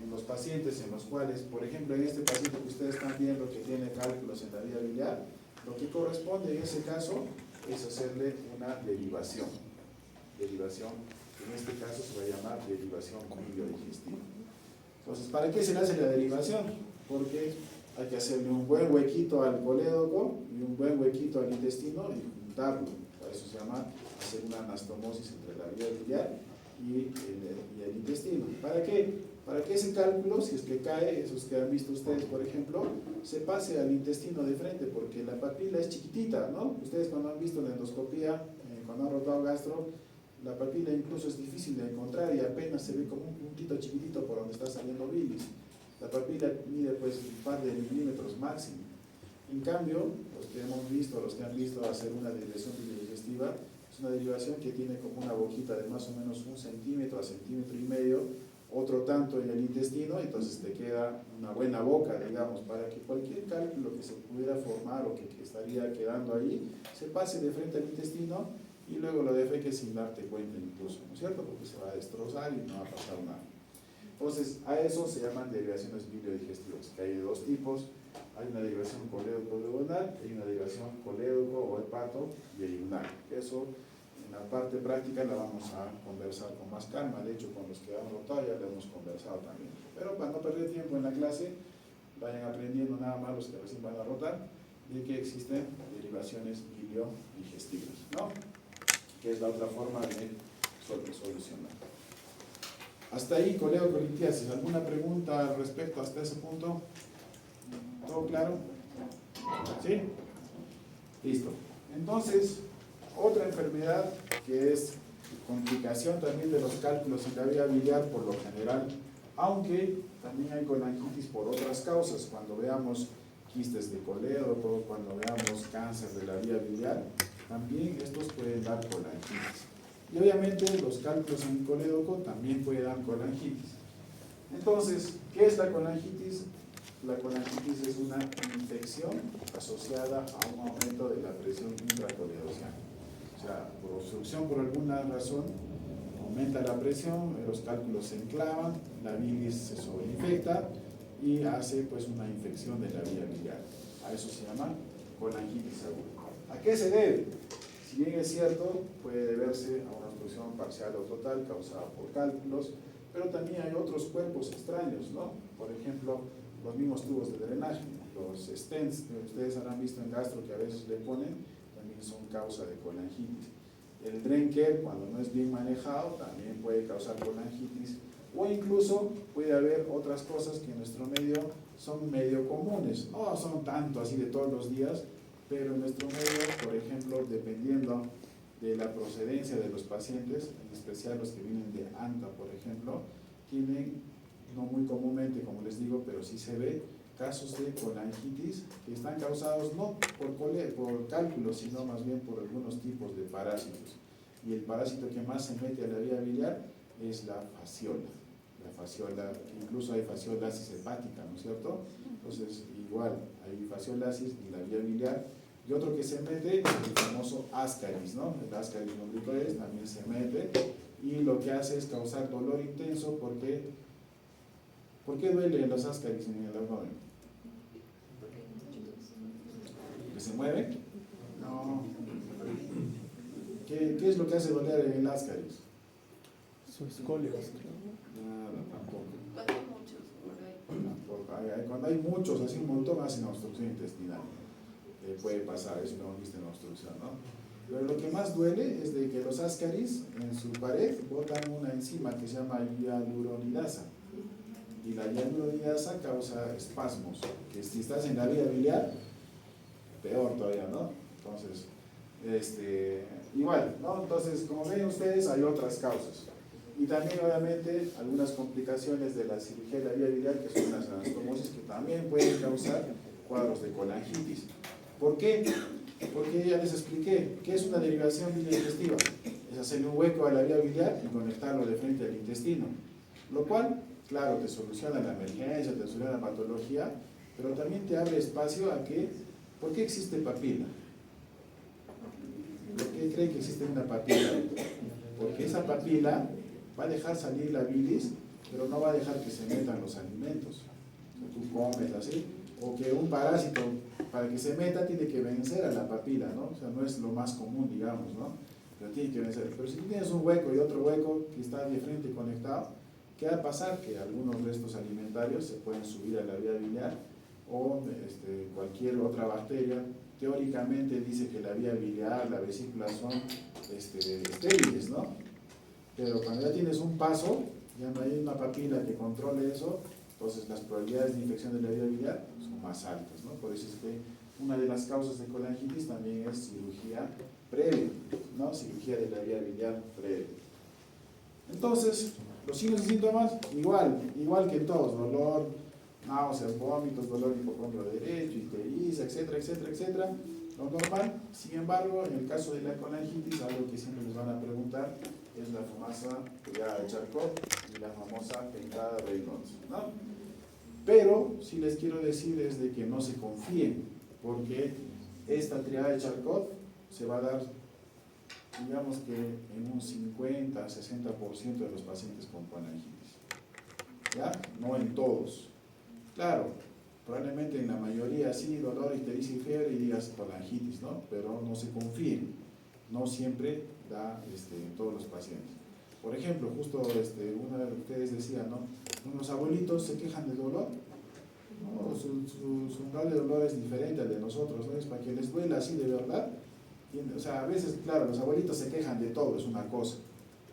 en los pacientes en los cuales, por ejemplo, en este paciente que ustedes están viendo que tiene cálculos en la vía biliar, lo que corresponde en ese caso es hacerle una derivación. Derivación, en este caso se va a llamar derivación biliodigestiva. Entonces, ¿para qué se le hace la derivación? Porque hay que hacerle un buen huequito al colédoco y un buen huequito al intestino y juntarlo. Por eso se llama hacer una anastomosis entre la vía biliar y el intestino. ¿Para qué? Para que ese cálculo, si es que cae, esos que han visto ustedes, por ejemplo, se pase al intestino de frente, porque la papila es chiquitita, ¿no? Ustedes cuando han visto la endoscopía, cuando han rotado gastro, la papila incluso es difícil de encontrar y apenas se ve como un puntito chiquitito por donde está saliendo bilis. La papila mide pues un par de milímetros máximo. En cambio, los que hemos visto, los que han visto hacer una derivación biliodigestiva, es una derivación que tiene como una boquita de más o menos 1 centímetro a centímetro y medio, otro tanto en el intestino, entonces te queda una buena boca, digamos, para que cualquier cálculo que se pudiera formar o que estaría quedando ahí, se pase de frente al intestino y luego lo defeques sin darte cuenta incluso, ¿no es cierto? Porque se va a destrozar y no va a pasar nada. Entonces, a eso se llaman derivaciones biliodigestivas, que hay de 2 tipos. Hay una derivación colédoco-duodenal, hay una derivación colédoco o hepato y ayunar. Eso, en la parte práctica, la vamos a conversar con más calma. De hecho, con los que han rotado ya lo hemos conversado también. Pero para no perder tiempo en la clase, vayan aprendiendo nada más los que recién van a rotar, de que existen derivaciones biliodigestivas, ¿no? Que es la otra forma de solucionar. Hasta ahí, coleocolitiasis. ¿Alguna pregunta al respecto hasta ese punto? ¿Todo claro? ¿Sí? Listo. Entonces, otra enfermedad que es complicación también de los cálculos en la vía biliar por lo general, aunque también hay colangitis por otras causas, cuando veamos quistes de colédoco, cuando veamos cáncer de la vía biliar, también estos pueden dar colangitis. Y obviamente los cálculos en el colédoco también pueden dar colangitis. Entonces, ¿qué es la colangitis? La colangitis es una infección asociada a un aumento de la presión intracoledociana. O sea, por obstrucción por alguna razón, aumenta la presión, los cálculos se enclavan, la bilis se sobreinfecta y hace pues una infección de la vía biliar. A eso se llama colangitis aguda. ¿A qué se debe? Si bien es cierto, puede deberse a una obstrucción parcial o total causada por cálculos, pero también hay otros cuerpos extraños, ¿no? Por ejemplo, los mismos tubos de drenaje, los stents que ustedes habrán visto en gastro que a veces le ponen, también son causa de colangitis. El Drenker, cuando no es bien manejado, también puede causar colangitis, o incluso puede haber otras cosas que en nuestro medio son medio comunes, no son tanto así de todos los días, pero en nuestro medio, por ejemplo, dependiendo de la procedencia de los pacientes, en especial los que vienen de ANTA, por ejemplo, tienen, no muy comúnmente, como les digo, pero sí se ve, casos de colangitis que están causados no por cálculos, sino más bien por algunos tipos de parásitos. Y el parásito que más se mete a la vía biliar es la fasciola. La fasciola, incluso hay fasciolasis hepática, ¿no es cierto? Entonces, igual, hay fasciolasis en la vía biliar. Y otro que se mete es el famoso Ascaris, ¿no? El Ascaris lumbricoides también se mete y lo que hace es causar dolor intenso porque ¿por qué duele los Ascaris en el abdomen? ¿Que se mueve? No. ¿Qué es lo que hace doler el Ascaris? Su escolio. Nada, tampoco. Cuando hay muchos por ahí. Tampoco. Cuando hay muchos, así un montón, hacen obstrucción intestinal. Puede pasar, eso lo hemos visto en la obstrucción, ¿no? Pero lo que más duele es de que los Ascaris en su pared botan una enzima que se llama hialuronidasa. Y la hialuronidasa causa espasmos, que si estás en la vía biliar, peor todavía, ¿no? Entonces, igual, ¿no? Entonces, como ven ustedes, hay otras causas. Y también, obviamente, algunas complicaciones de la cirugía de la vía biliar, que son las anastomosis, que también pueden causar cuadros de colangitis. ¿Por qué? Porque ya les expliqué, ¿qué es una derivación biliodigestiva? Es hacerle un hueco a la vía biliar y conectarlo de frente al intestino. Lo cual, claro, te soluciona la emergencia, te soluciona la patología, pero también te abre espacio a que, ¿por qué existe papila? ¿Por qué creen que existe una papila? Porque esa papila va a dejar salir la bilis, pero no va a dejar que se metan los alimentos. O tú comes así, o que un parásito, para que se meta, tiene que vencer a la papila, ¿no? O sea, no es lo más común, digamos, ¿no? Pero tiene que vencer. Pero si tú tienes un hueco y otro hueco que está de frente conectado, ¿qué va a pasar? Que algunos restos alimentarios se pueden subir a la vía biliar o cualquier otra bacteria. Teóricamente dice que la vía biliar, la vesícula son estériles, ¿no? Pero cuando ya tienes un paso, ya no hay una papila que controle eso, entonces las probabilidades de infección de la vía biliar son más altas, ¿no? Por eso es que una de las causas de colangitis también es cirugía previa, ¿no? Cirugía de la vía biliar previa. Entonces, los signos y síntomas, igual que en todos, dolor, náuseas, vómitos, dolor hipocondrio derecho, ictericia, etcétera, etcétera, etcétera, lo normal. Sin embargo, en el caso de la colangitis, algo que siempre les van a preguntar es la famosa triada de Charcot y la famosa pentada Reynolds, ¿no? Pero, si les quiero decir es de que no se confíen, porque esta triada de Charcot se va a dar, digamos que en un 50-60% de los pacientes con colangitis, ¿ya? No en todos. Claro, probablemente en la mayoría sí, dolor, ictericia y fiebre y digas colangitis, ¿no? Pero no se confíen, no siempre da en todos los pacientes. Por ejemplo, justo uno de ustedes decía, ¿no? Los abuelitos se quejan del dolor, ¿no? Su umbral de dolor es diferente al de nosotros, ¿no? Es para que les duela así de verdad. O sea, a veces, claro, los abuelitos se quejan de todo, es una cosa,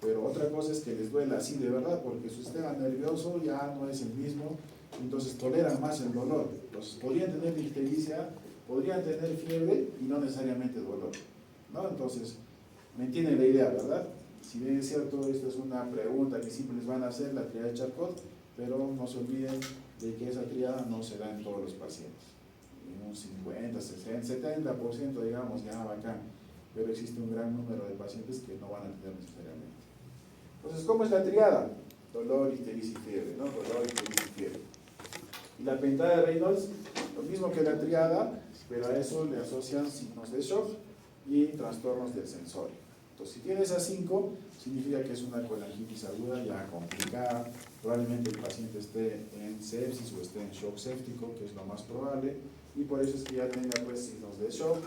pero otra cosa es que les duela así de verdad, porque su sistema nervioso ya no es el mismo, entonces toleran más el dolor. Entonces, podrían tener ictericia, podrían tener fiebre y no necesariamente dolor, ¿no? Entonces, ¿me entienden la idea, verdad? Si bien es cierto, esto es una pregunta que siempre les van a hacer, la triada de Charcot, pero no se olviden de que esa triada no se da en todos los pacientes. En un 50, 60, 70%, digamos, ya bacán, pero existe un gran número de pacientes que no van a tener necesariamente. Entonces, ¿cómo es la triada? Dolor, ictericia y fiebre, ¿no? Dolor, ictericia y fiebre. Y la pentada de Reynolds, lo mismo que la triada, pero a eso le asocian signos de shock y trastornos del sensorio. Entonces, si tienes a 5, significa que es una colangitis aguda ya complicada, probablemente el paciente esté en sepsis o esté en shock séptico, que es lo más probable, y por eso es que ya tenga pues signos de shock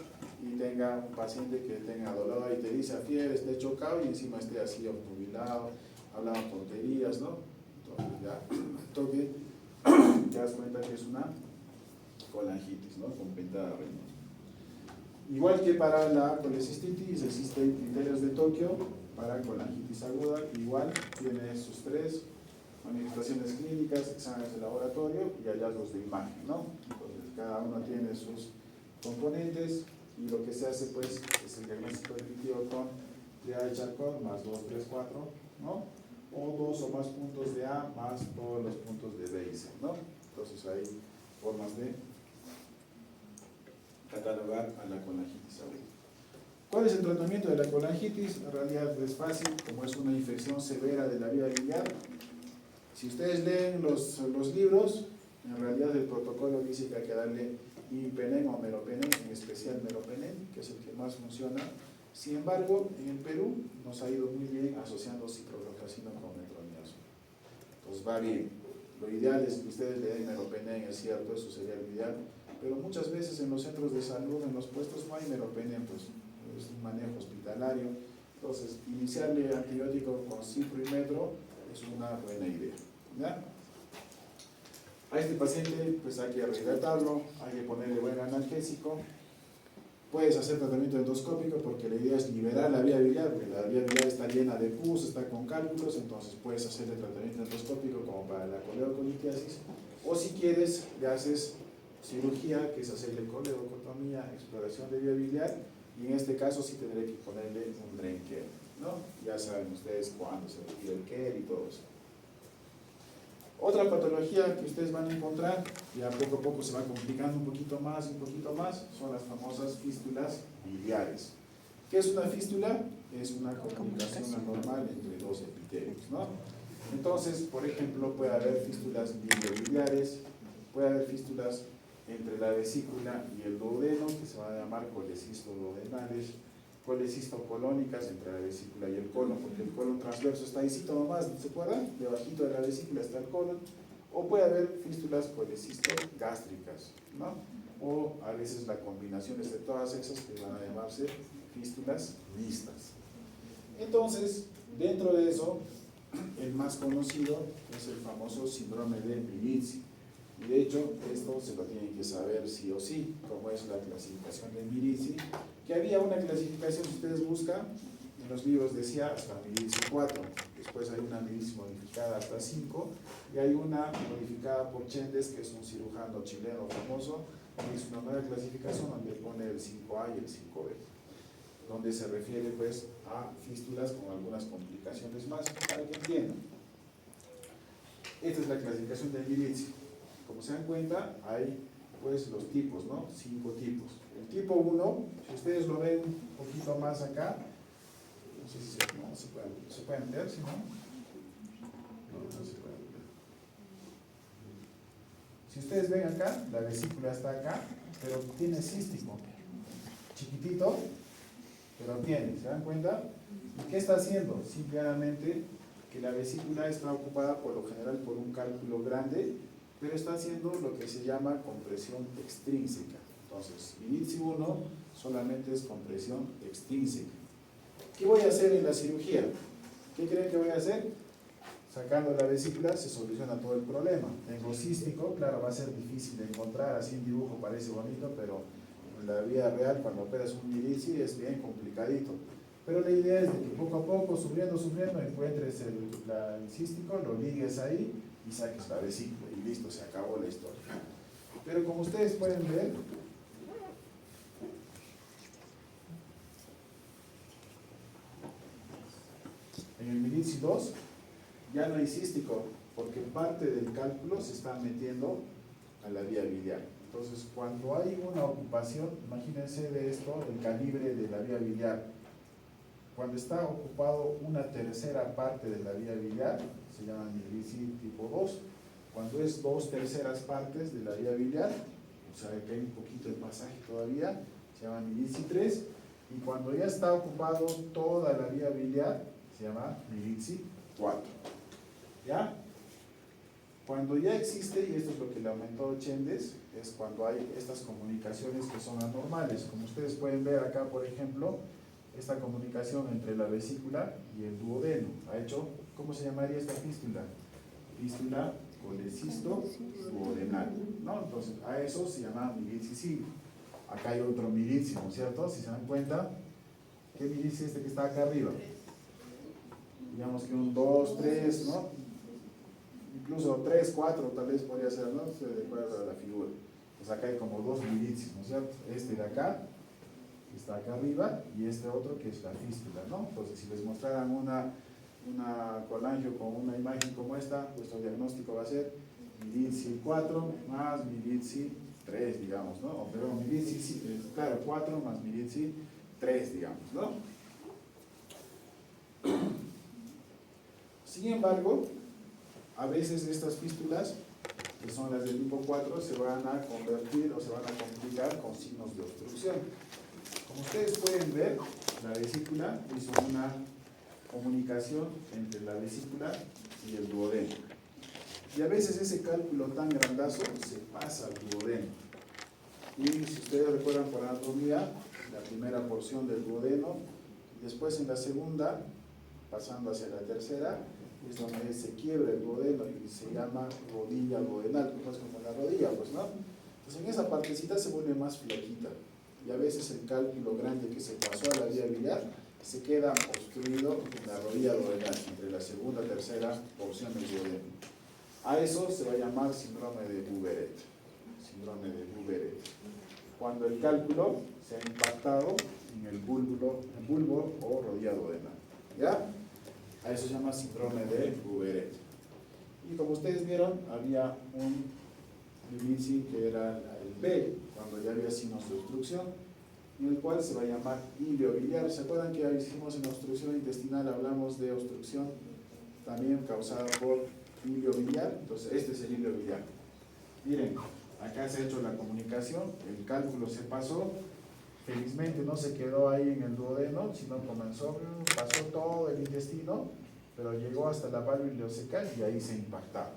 y tenga un paciente que tenga dolor, ictericia, fiebre, esté chocado y encima esté así obnubilado, hablando tonterías, ¿no? Entonces ya, toque, te das cuenta que es una colangitis, ¿no? Con pentada de Reynolds. Igual que para la colecistitis, existen criterios de Tokio para colangitis aguda, igual tiene sus 3 manifestaciones clínicas, exámenes de laboratorio y hallazgos de imagen, ¿no? Entonces, cada uno tiene sus componentes y lo que se hace pues es el diagnóstico definitivo con triada de Charcot más 2, 3, 4, ¿no? O 2 o más puntos de A más todos los puntos de B y C, ¿no? Entonces hay formas de catalogar a la colangitis aguda. ¿Cuál es el tratamiento de la colangitis? En realidad es fácil, como es una infección severa de la vía biliar. Si ustedes leen los libros, en realidad el protocolo dice que hay que darle imipenem o meropenem, en especial meropenem, que es el que más funciona. Sin embargo, en el Perú nos ha ido muy bien asociando ciprofloxacino con metronidazol. Entonces va bien. Lo ideal es que ustedes le den meropenem, es cierto, eso sería lo ideal, pero muchas veces en los centros de salud, en los puestos, no hay meropenem, pues es un manejo hospitalario. Entonces, iniciarle antibiótico con cipro y metro es una buena idea, ¿ya? A este paciente pues hay que rehidratarlo, hay que ponerle buen analgésico. Puedes hacer tratamiento endoscópico porque la idea es liberar la vía biliar, porque la vía biliar está llena de pus, está con cálculos, entonces puedes hacerle tratamiento endoscópico como para la coleocolitiasis, o si quieres le haces cirugía, que es hacerle coleocotomía, exploración de vía biliar, y en este caso sí tendré que ponerle un drain care, ¿no? Ya saben ustedes cuándo se requiere el care y todo eso. Otra patología que ustedes van a encontrar, ya poco a poco se va complicando un poquito más, son las famosas fístulas biliares. ¿Qué es una fístula? Es una comunicación anormal entre dos epitelios, ¿no? Entonces, por ejemplo, puede haber fístulas biliobiliares, puede haber fístulas entre la vesícula y el duodeno, que se van a llamar colecistoduodenales, colecistocolónicas entre la vesícula y el colon, porque el colon transverso está ahí nomás, ¿se acuerdan? Debajito de la vesícula está el colon. O puede haber fístulas colecistogástricas, ¿no? O a veces la combinación de todas esas que van a llamarse fístulas mixtas. Entonces, dentro de eso, el más conocido es el famoso síndrome de Mirizi. Y de hecho, esto se lo tienen que saber sí o sí, como es la clasificación de Mirizi, que había una clasificación, si ustedes buscan, en los libros decía hasta Mirizi 4, después hay una Mirizi modificada hasta 5, y hay una modificada por Chendes, que es un cirujano chileno famoso, y es una nueva clasificación donde pone el 5A y el 5B, donde se refiere pues a fístulas con algunas complicaciones más, para que entiendan. Esta es la clasificación de Mirizi. Como se dan cuenta, hay pues los tipos, ¿no? 5 tipos. El tipo 1, si ustedes lo ven un poquito más acá, no sé si se pueden ver, ¿sí, no? No se pueden ver. Si ustedes ven acá, la vesícula está acá, pero tiene cístico. Chiquitito, pero tiene, ¿se dan cuenta? ¿Y qué está haciendo? Simplemente que la vesícula está ocupada por lo general por un cálculo grande, pero está haciendo lo que se llama compresión extrínseca. Entonces, Mirizi 1 solamente es compresión extrínseca. ¿Qué voy a hacer en la cirugía? ¿Qué creen que voy a hacer? Sacando la vesícula se soluciona todo el problema. Tengo cístico, claro, va a ser difícil de encontrar, así en dibujo parece bonito, pero en la vida real cuando operas un milici es bien complicadito. Pero la idea es de que poco a poco, sufriendo, encuentres el cístico, lo ligues ahí y saques la vesícula y listo, se acabó la historia. Pero como ustedes pueden ver, en el milici 2 ya no hay cístico, porque parte del cálculo se está metiendo a la vía biliar. Entonces, cuando hay una ocupación, imagínense de esto, el calibre de la vía biliar. Cuando está ocupado una tercera parte de la vía biliar, se llama milici tipo 2. Cuando es 2/3 partes de la vía biliar, o sea que hay un poquito de pasaje todavía, se llama milici 3. Y cuando ya está ocupado toda la vía biliar, se llama milici 4. ¿Ya? Cuando ya existe, y esto es lo que le aumentó Chendes, es cuando hay estas comunicaciones que son anormales. Como ustedes pueden ver acá, por ejemplo, esta comunicación entre la vesícula y el duodeno. Ha hecho, ¿cómo se llamaría esta fístula? Fístula colecisto-duodenal, ¿no? Entonces, a eso se llama milici 5. Acá hay otro milici, ¿no es cierto? Si se dan cuenta, ¿qué milici es este que está acá arriba? Digamos que un 2, 3, ¿no? Incluso 3, 4 tal vez podría ser, ¿no? De acuerdo a la figura. Pues acá hay como 2 milicis, ¿no es cierto? Este de acá, que está acá arriba, y este otro que es la fístula, ¿no? Entonces, si les mostraran una colangio con una imagen como esta, vuestro diagnóstico va a ser milici 4 más milici 3, digamos, ¿no? O perdón, milici, claro, 4 más milici 3, digamos, ¿no? Sin embargo, a veces estas fístulas, que son las del tipo 4, se van a convertir o se van a complicar con signos de obstrucción. Como ustedes pueden ver, la vesícula hizo una comunicación entre la vesícula y el duodeno. Y a veces ese cálculo tan grandazo se pasa al duodeno. Y si ustedes recuerdan por anatomía, la primera porción del duodeno, después en la segunda, pasando hacia la tercera, es donde se quiebra el duodeno y se llama rodilla duodenal, pues como la rodilla, pues, ¿no? Entonces en esa partecita se vuelve más flaquita y a veces el cálculo grande que se pasó a la vía biliar se queda obstruido en la rodilla duodenal, entre la segunda y tercera porción del duodeno. A eso se va a llamar síndrome de Bouveret. Síndrome de Bouveret. Cuando el cálculo se ha impactado en el bulbo o rodilla duodenal. ¿Ya? A eso se llama síndrome de Bouveret. Y como ustedes vieron, había un milici que era el B, cuando ya había signos de obstrucción, en el cual se va a llamar iliobiliar. ¿Se acuerdan que hicimos en la obstrucción intestinal, hablamos de obstrucción también causada por iliobiliar? Entonces este es el iliobiliar. Miren, acá se ha hecho la comunicación, el cálculo se pasó. Felizmente no se quedó ahí en el duodeno, sino pasó todo el intestino, pero llegó hasta la válvula ileocecal y ahí se impactaba.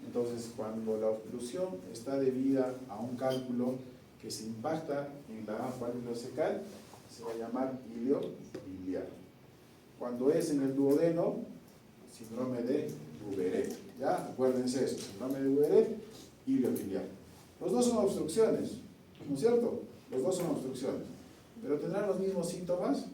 Entonces, cuando la oclusión está debida a un cálculo que se impacta en la válvula ileocecal, se va a llamar iliobiliar. Cuando es en el duodeno, síndrome de Bouveret. ¿Ya? Acuérdense eso, síndrome de Bouveret, iliobiliar. Los dos son obstrucciones, ¿no es cierto? Los dos son obstrucciones. ¿Pero tendrán los mismos síntomas?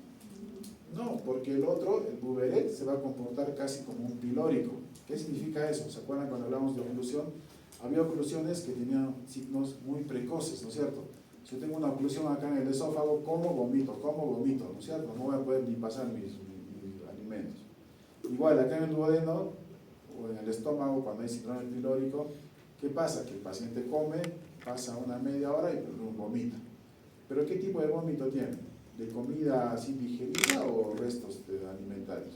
No, porque el otro, el Bouveret, se va a comportar casi como un pilórico. ¿Qué significa eso? ¿Se acuerdan cuando hablamos de oclusión? Había oclusiones que tenían signos muy precoces, ¿no es cierto? Si yo tengo una oclusión acá en el esófago, como vomito, ¿no es cierto? No voy a poder ni pasar mis alimentos. Igual, acá en el duodeno o en el estómago, cuando hay síndrome pilórico, ¿qué pasa? Que el paciente come, pasa una media hora y vomita. ¿Pero qué tipo de vómito tiene? ¿De comida así digerida o restos alimentarios?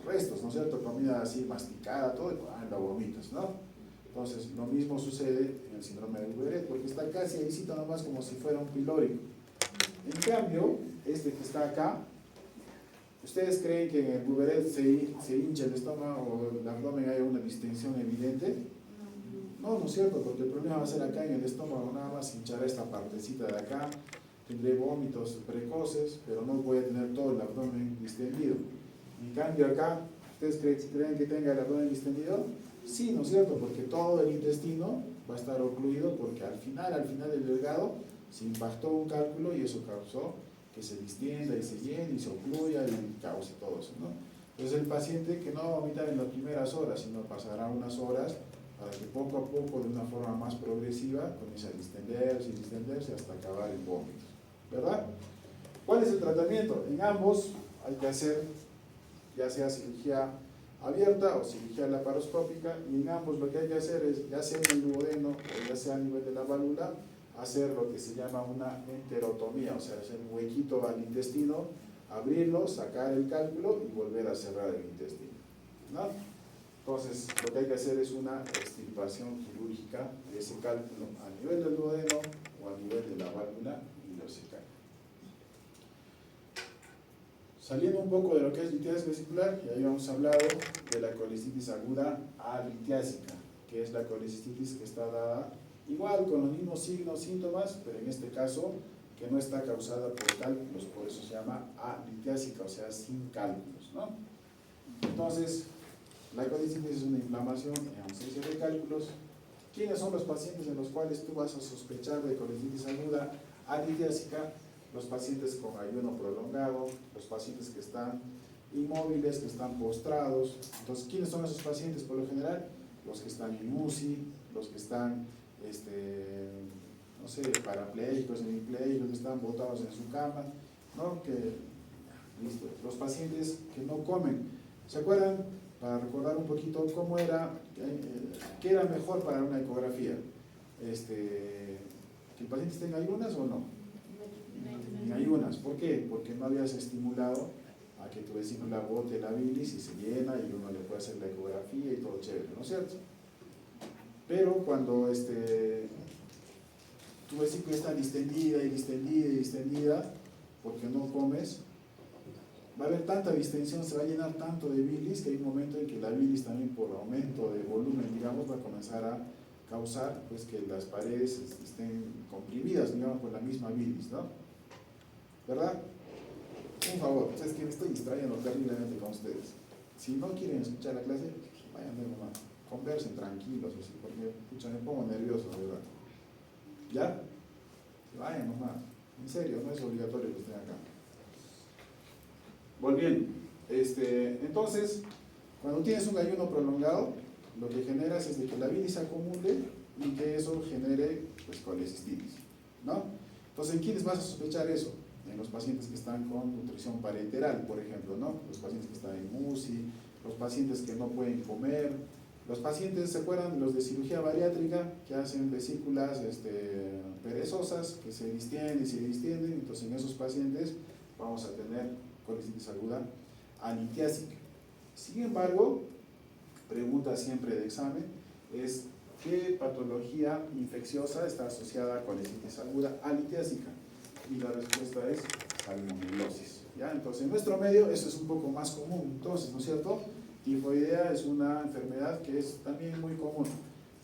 Restos, ¿no es cierto? Comida así masticada, todo, la vomitas, ¿no? Entonces, lo mismo sucede en el síndrome de Bouveret, porque está casi ahí nomás como si fuera un pilórico. En cambio, este que está acá, ¿ustedes creen que en el Bouveret se hincha el estómago o el abdomen haya una distensión evidente? No, no es cierto, porque el problema va a ser acá en el estómago, nada más hinchará esta partecita de acá, tendré vómitos precoces, pero no voy a tener todo el abdomen distendido. En cambio acá, ¿ustedes creen que tenga el abdomen distendido? Sí, ¿no es cierto? Porque todo el intestino va a estar ocluido porque al final del delgado se impactó un cálculo y eso causó que se distienda y se llene y se ocluya y cause todo eso, ¿no? Entonces el paciente que no va a vomitar en las primeras horas, sino pasará unas horas para que poco a poco, de una forma más progresiva, comience a distenderse y distenderse hasta acabar en vómitos, ¿verdad? ¿Cuál es el tratamiento? En ambos hay que hacer ya sea cirugía abierta o cirugía laparoscópica, y en ambos lo que hay que hacer es, ya sea en el duodeno o ya sea a nivel de la válvula, hacer lo que se llama una enterotomía, o sea, hacer un huequito al intestino, abrirlo, sacar el cálculo y volver a cerrar el intestino, ¿no? Entonces, lo que hay que hacer es una extirpación quirúrgica de ese cálculo a nivel del duodeno o a nivel de la válvula ileocecal. Saliendo un poco de lo que es litiasis vesicular, ya habíamos hablado de la colecistitis aguda alitiásica, que es la colecistitis que está dada igual con los mismos signos, síntomas, pero en este caso que no está causada por cálculos, por eso se llama alitiásica, o sea, sin cálculos, ¿no? Entonces, la colecistitis es una inflamación en ausencia de cálculos. ¿Quiénes son los pacientes en los cuales tú vas a sospechar de colecistitis aguda alitiásica? Los pacientes con ayuno prolongado, los pacientes que están inmóviles, que están postrados. Entonces, ¿quiénes son esos pacientes por lo general? Los que están en UCI, los que están, no sé, parapléjicos, hemipléjicos, que están botados en su cama, ¿no? Listo. Los pacientes que no comen. ¿Se acuerdan? Para recordar un poquito cómo era, qué era mejor para una ecografía. ¿Que el paciente esté en ayunas o no? En ayunas. ¿Por qué? Porque no habías estimulado a que tu vesícula bote la bilis y se llena y uno le puede hacer la ecografía y todo chévere, ¿no es cierto? Pero cuando tu vesícula está distendida y distendida y distendida porque no comes, va a haber tanta distensión, se va a llenar tanto de bilis que hay un momento en que la bilis también por aumento de volumen, digamos, va a comenzar a causar pues que las paredes estén comprimidas, digamos, por la misma bilis, ¿no? ¿Verdad? Un favor, ustedes que me estoy distrayendo terriblemente con ustedes. Si no quieren escuchar la clase, vayan de nomás, conversen tranquilos, así, porque pucha, me pongo nervioso, de verdad. ¿Ya? Vayan nomás, en serio, no es obligatorio que estén acá. Volviendo, entonces, cuando tienes un ayuno prolongado, lo que generas es de que la bilis se acumule y que eso genere pues, colecistitis, ¿no? Entonces, ¿en quiénes vas a sospechar eso? En los pacientes que están con nutrición parenteral, por ejemplo, ¿no? Los pacientes que están en UCI, los pacientes que no pueden comer, los pacientes, ¿se acuerdan? Los de cirugía bariátrica que hacen vesículas perezosas, que se distienden y se distienden, entonces en esos pacientes vamos a tener colecistitis aguda alitiásica. Sin embargo, pregunta siempre de examen es ¿qué patología infecciosa está asociada a colecistitis aguda alitiásica? Y la respuesta es salmonelosis, ¿ya? Entonces en nuestro medio eso es un poco más común, entonces, ¿no es cierto? Tifoidea es una enfermedad que es también muy común.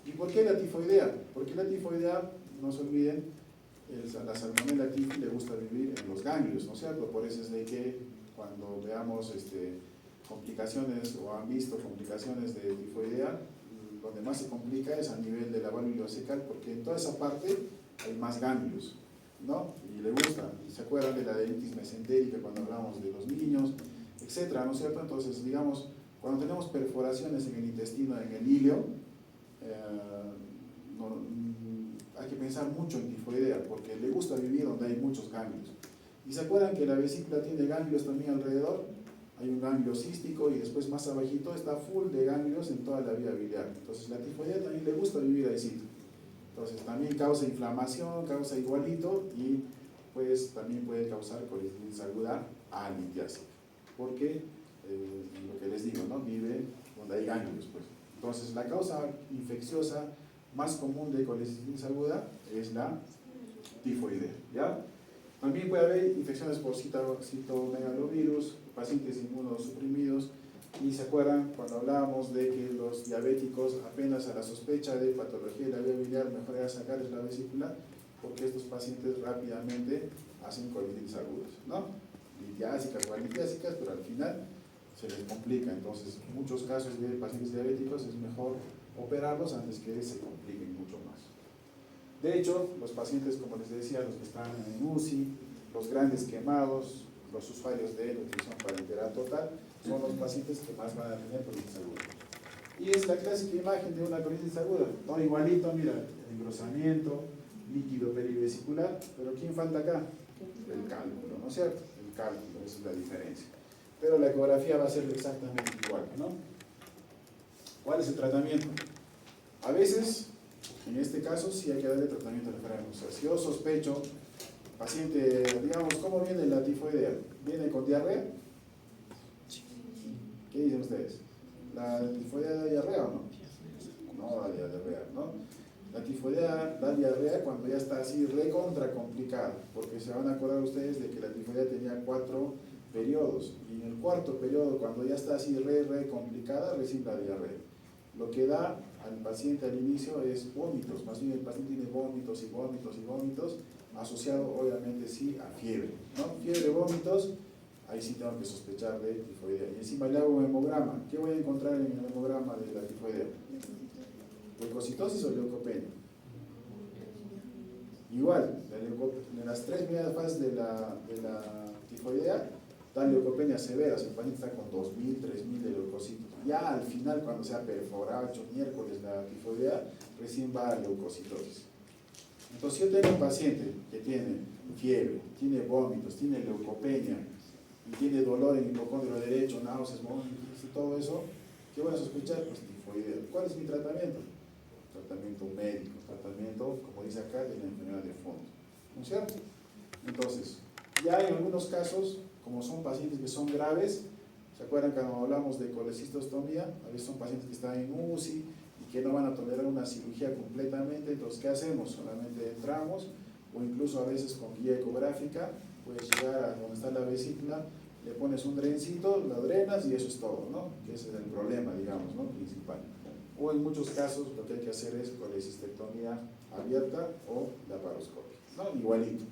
¿Y por qué la tifoidea? Porque la tifoidea, no se olviden, la salmonella tifi le gusta vivir en los ganglios, ¿no es cierto? Por eso es de que cuando veamos complicaciones o han visto complicaciones de tifoidea, donde más se complica es a nivel de la válvula ileocecal, porque en toda esa parte hay más ganglios, ¿no? Y le gusta, y se acuerdan de la adenitis mesentérica cuando hablamos de los niños, etcétera, ¿no es cierto? Entonces, digamos, cuando tenemos perforaciones en el intestino, en el ileo, hay que pensar mucho en tifoidea, porque le gusta vivir donde hay muchos ganglios. ¿Y se acuerdan que la vesícula tiene ganglios también alrededor? Hay un ganglio cístico y después más abajito está full de ganglios en toda la vía biliar. Entonces, la tifoidea también le gusta vivir ahí. Entonces también causa inflamación, causa igualito y pues también puede causar colecistitis aguda alitiásica, porque lo que les digo, ¿no? Vive donde hay ganglios, pues. Entonces la causa infecciosa más común de colecistitis aguda es la tifoidea, ¿ya? También puede haber infecciones por citomegalovirus, pacientes inmunosuprimidos. Y se acuerdan cuando hablábamos de que los diabéticos apenas a la sospecha de patología de la vía biliar mejor era sacarles la vesícula, porque estos pacientes rápidamente hacen colititis agudas, ¿no? Litiásicas o alitiásicas, pero al final se les complica. Entonces, en muchos casos de pacientes diabéticos es mejor operarlos antes que se compliquen mucho más. De hecho, los pacientes, como les decía, los que están en UCI, los grandes quemados, los usuarios de nutrición parenteral total, son los pacientes que más van a tener colitis aguda. Y es la clásica imagen de una colitis aguda, todo igualito, mira, engrosamiento, líquido perivesicular, pero ¿quién falta acá? El cálculo, ¿no es cierto? El cálculo, esa es la diferencia. Pero la ecografía va a ser exactamente igual, ¿no? ¿Cuál es el tratamiento? A veces, en este caso, sí hay que darle tratamiento referente. O sea, si yo sospecho, paciente, digamos, ¿cómo viene la tifoidea? ¿Viene con diarrea? ¿Qué dicen ustedes? ¿La tifoidea da diarrea o no? No da diarrea, ¿no? La tifoidea da diarrea cuando ya está así recontra complicada, porque se van a acordar ustedes de que la tifoidea tenía 4 periodos, y en el cuarto periodo, cuando ya está así re complicada, recién da diarrea. Lo que da al paciente al inicio es vómitos, más bien el paciente tiene vómitos y vómitos y vómitos, asociado obviamente sí a fiebre, ¿no? Fiebre, vómitos, ahí sí tengo que sospechar de tifoidea. Y encima le hago un hemograma. ¿Qué voy a encontrar en el hemograma de la tifoidea? ¿Leucocitosis o leucopenia? Igual, en las 3 primeras fases de la tifoidea, da leucopenia severa, o sea, el paciente está con 2.000, 3.000 de leucocitos. Ya al final, cuando se ha perforado, hecho miércoles la tifoidea, recién va a leucocitosis. Entonces, si yo tengo un paciente que tiene fiebre, tiene vómitos, tiene leucopenia, y tiene dolor en el hipocondrio derecho, náuseas, vómitos, todo eso, ¿qué voy a sospechar? Pues tifoidea. ¿Cuál es mi tratamiento? Tratamiento médico, tratamiento, como dice acá, de la enfermedad de fondo, ¿no es cierto? Entonces, ya en algunos casos, como son pacientes que son graves, ¿se acuerdan cuando hablamos de colecistostomía? A veces son pacientes que están en UCI y que no van a tolerar una cirugía completamente, entonces ¿qué hacemos? Solamente entramos, o incluso a veces con guía ecográfica, puedes llegar a donde está la vesícula, le pones un drencito, la drenas y eso es todo, ¿no? Que ese es el problema, digamos, ¿no? Principal. O en muchos casos lo que hay que hacer es colecistectomía abierta o laparoscopia, ¿no? Igualito.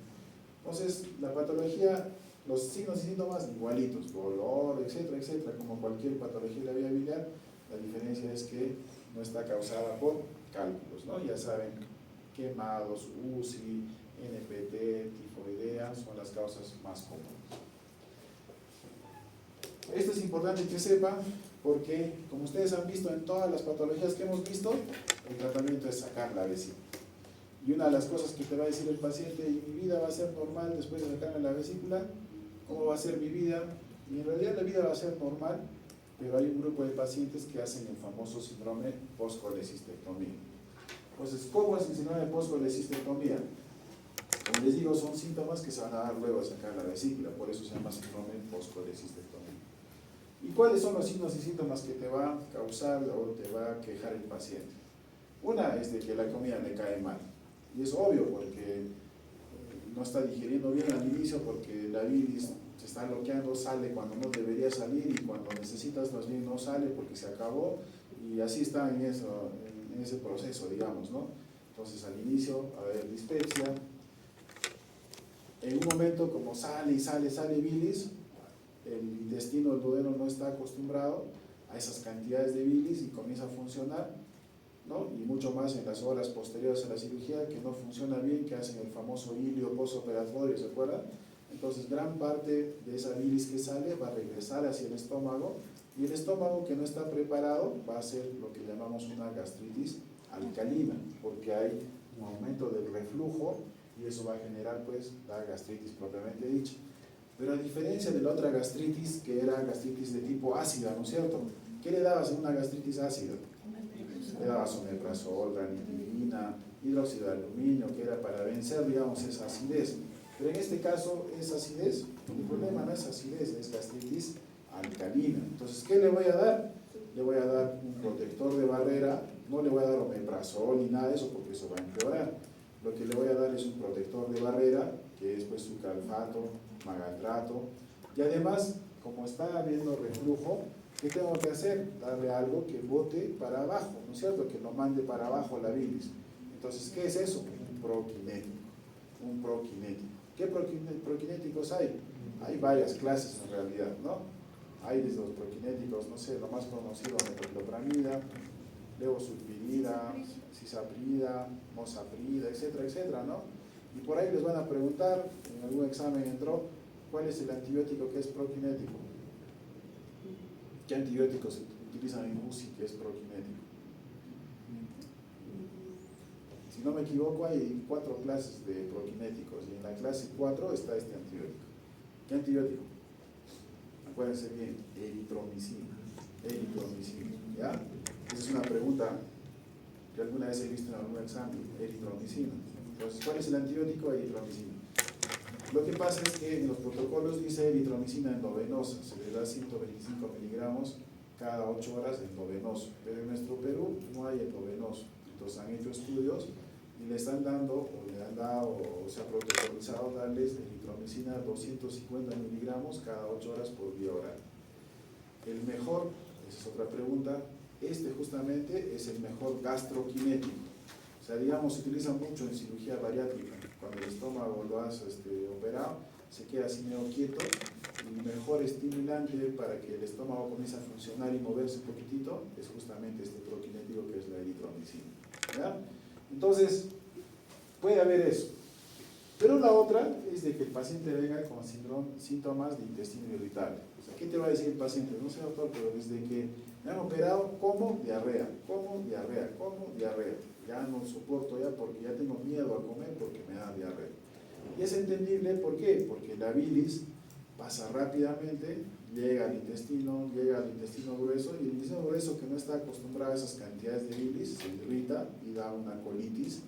Entonces, la patología, los signos y síntomas igualitos, dolor, etcétera, etcétera, como cualquier patología de la vía biliar, la diferencia es que no está causada por cálculos, ¿no? Ya saben, quemados, UCI, NPT, tifoidea, son las causas más comunes. Esto es importante que sepan porque, como ustedes han visto en todas las patologías que hemos visto, el tratamiento es sacar la vesícula. Y una de las cosas que te va a decir el paciente, ¿y mi vida va a ser normal después de sacarme la vesícula? ¿Cómo va a ser mi vida? Y en realidad la vida va a ser normal, pero hay un grupo de pacientes que hacen el famoso síndrome post-colecistectomía. Entonces, ¿cómo es el síndrome post-colecistectomía? Como les digo, son síntomas que se van a dar luego de sacar la vesícula, por eso se llama síndrome post-colecistectomía. ¿Y cuáles son los signos y síntomas que te va a causar o te va a quejar el paciente? Una es de que la comida le cae mal, y es obvio porque no está digiriendo bien al inicio, porque la bilis se está bloqueando, sale cuando no debería salir y cuando necesitas más bien no sale porque se acabó, y así está en ese proceso, digamos, ¿no? Entonces al inicio va a haber dispepsia. En un momento, como sale bilis, el intestino, el duodeno no está acostumbrado a esas cantidades de bilis y comienza a funcionar, ¿no? Y mucho más en las horas posteriores a la cirugía, que no funciona bien, que hacen el famoso ilio postoperatorio, ¿se acuerdan? Entonces gran parte de esa bilis que sale va a regresar hacia el estómago, y el estómago que no está preparado va a ser lo que llamamos una gastritis alcalina, porque hay un aumento del reflujo y eso va a generar pues la gastritis propiamente dicha. Pero a diferencia de la otra gastritis, que era gastritis de tipo ácida, ¿no es cierto? ¿Qué le dabas en una gastritis ácida? Le dabas omeprazol, ranitidina, hidróxido de aluminio, que era para vencer, digamos, esa acidez. Pero en este caso es acidez, el problema no es acidez, es gastritis alcalina. Entonces, ¿qué le voy a dar? Le voy a dar un protector de barrera, no le voy a dar omeprazol ni nada de eso porque eso va a empeorar. Lo que le voy a dar es un protector de barrera, que es pues sucalfato, magaltrato, y además, como está habiendo reflujo, ¿qué tengo que hacer? Darle algo que bote para abajo, ¿no es cierto? Que lo mande para abajo la bilis. Entonces, ¿qué es eso? Un proquinético. Un proquinético. ¿Qué proquinéticos hay? Hay varias clases en realidad, ¿no? Hay desde los prokinéticos, no sé, lo más conocido, metoclopramida, levosulfirida, cisaprida, mosaprida, etcétera, etcétera, ¿no? Y por ahí les van a preguntar, en algún examen entró, ¿cuál es el antibiótico que es prokinético? ¿Qué antibióticos se utilizan en UCI que es prokinético? Si no me equivoco, hay 4 clases de prokinéticos y en la clase 4 está este antibiótico. ¿Qué antibiótico? Acuérdense bien, eritromicina. Eritromicina, ¿ya? Esa es una pregunta que alguna vez he visto en algún examen, eritromicina. Entonces, ¿cuál es el antibiótico? Eritromicina. Lo que pasa es que en los protocolos dice eritromicina endovenosa, se le da 125 miligramos cada 8 horas endovenoso, pero en nuestro Perú no hay endovenoso. Entonces han hecho estudios y le están dando, o le han dado, o se ha protocolizado darles eritromicina 250 miligramos cada 8 horas por vía oral. El mejor, esa es otra pregunta, este justamente es el mejor gastroquinético. O sea, digamos, se utiliza mucho en cirugía bariátrica. Cuando el estómago lo has operado, se queda así medio quieto. Y el mejor estimulante para que el estómago comience a funcionar y moverse un poquitito es justamente este prokinético que es la eritromicina, ¿ya? Entonces, puede haber eso. Pero la otra es de que el paciente venga con síntomas de intestino irritable. O sea, ¿qué te va a decir el paciente? No sé, doctor, pero desde que me han operado, como diarrea, como diarrea, como diarrea. Ya no soporto ya porque ya tengo miedo a comer porque me da diarrea. Y es entendible, ¿por qué? Porque la bilis pasa rápidamente, llega al intestino grueso, y el intestino grueso que no está acostumbrado a esas cantidades de bilis se irrita y da una colitis,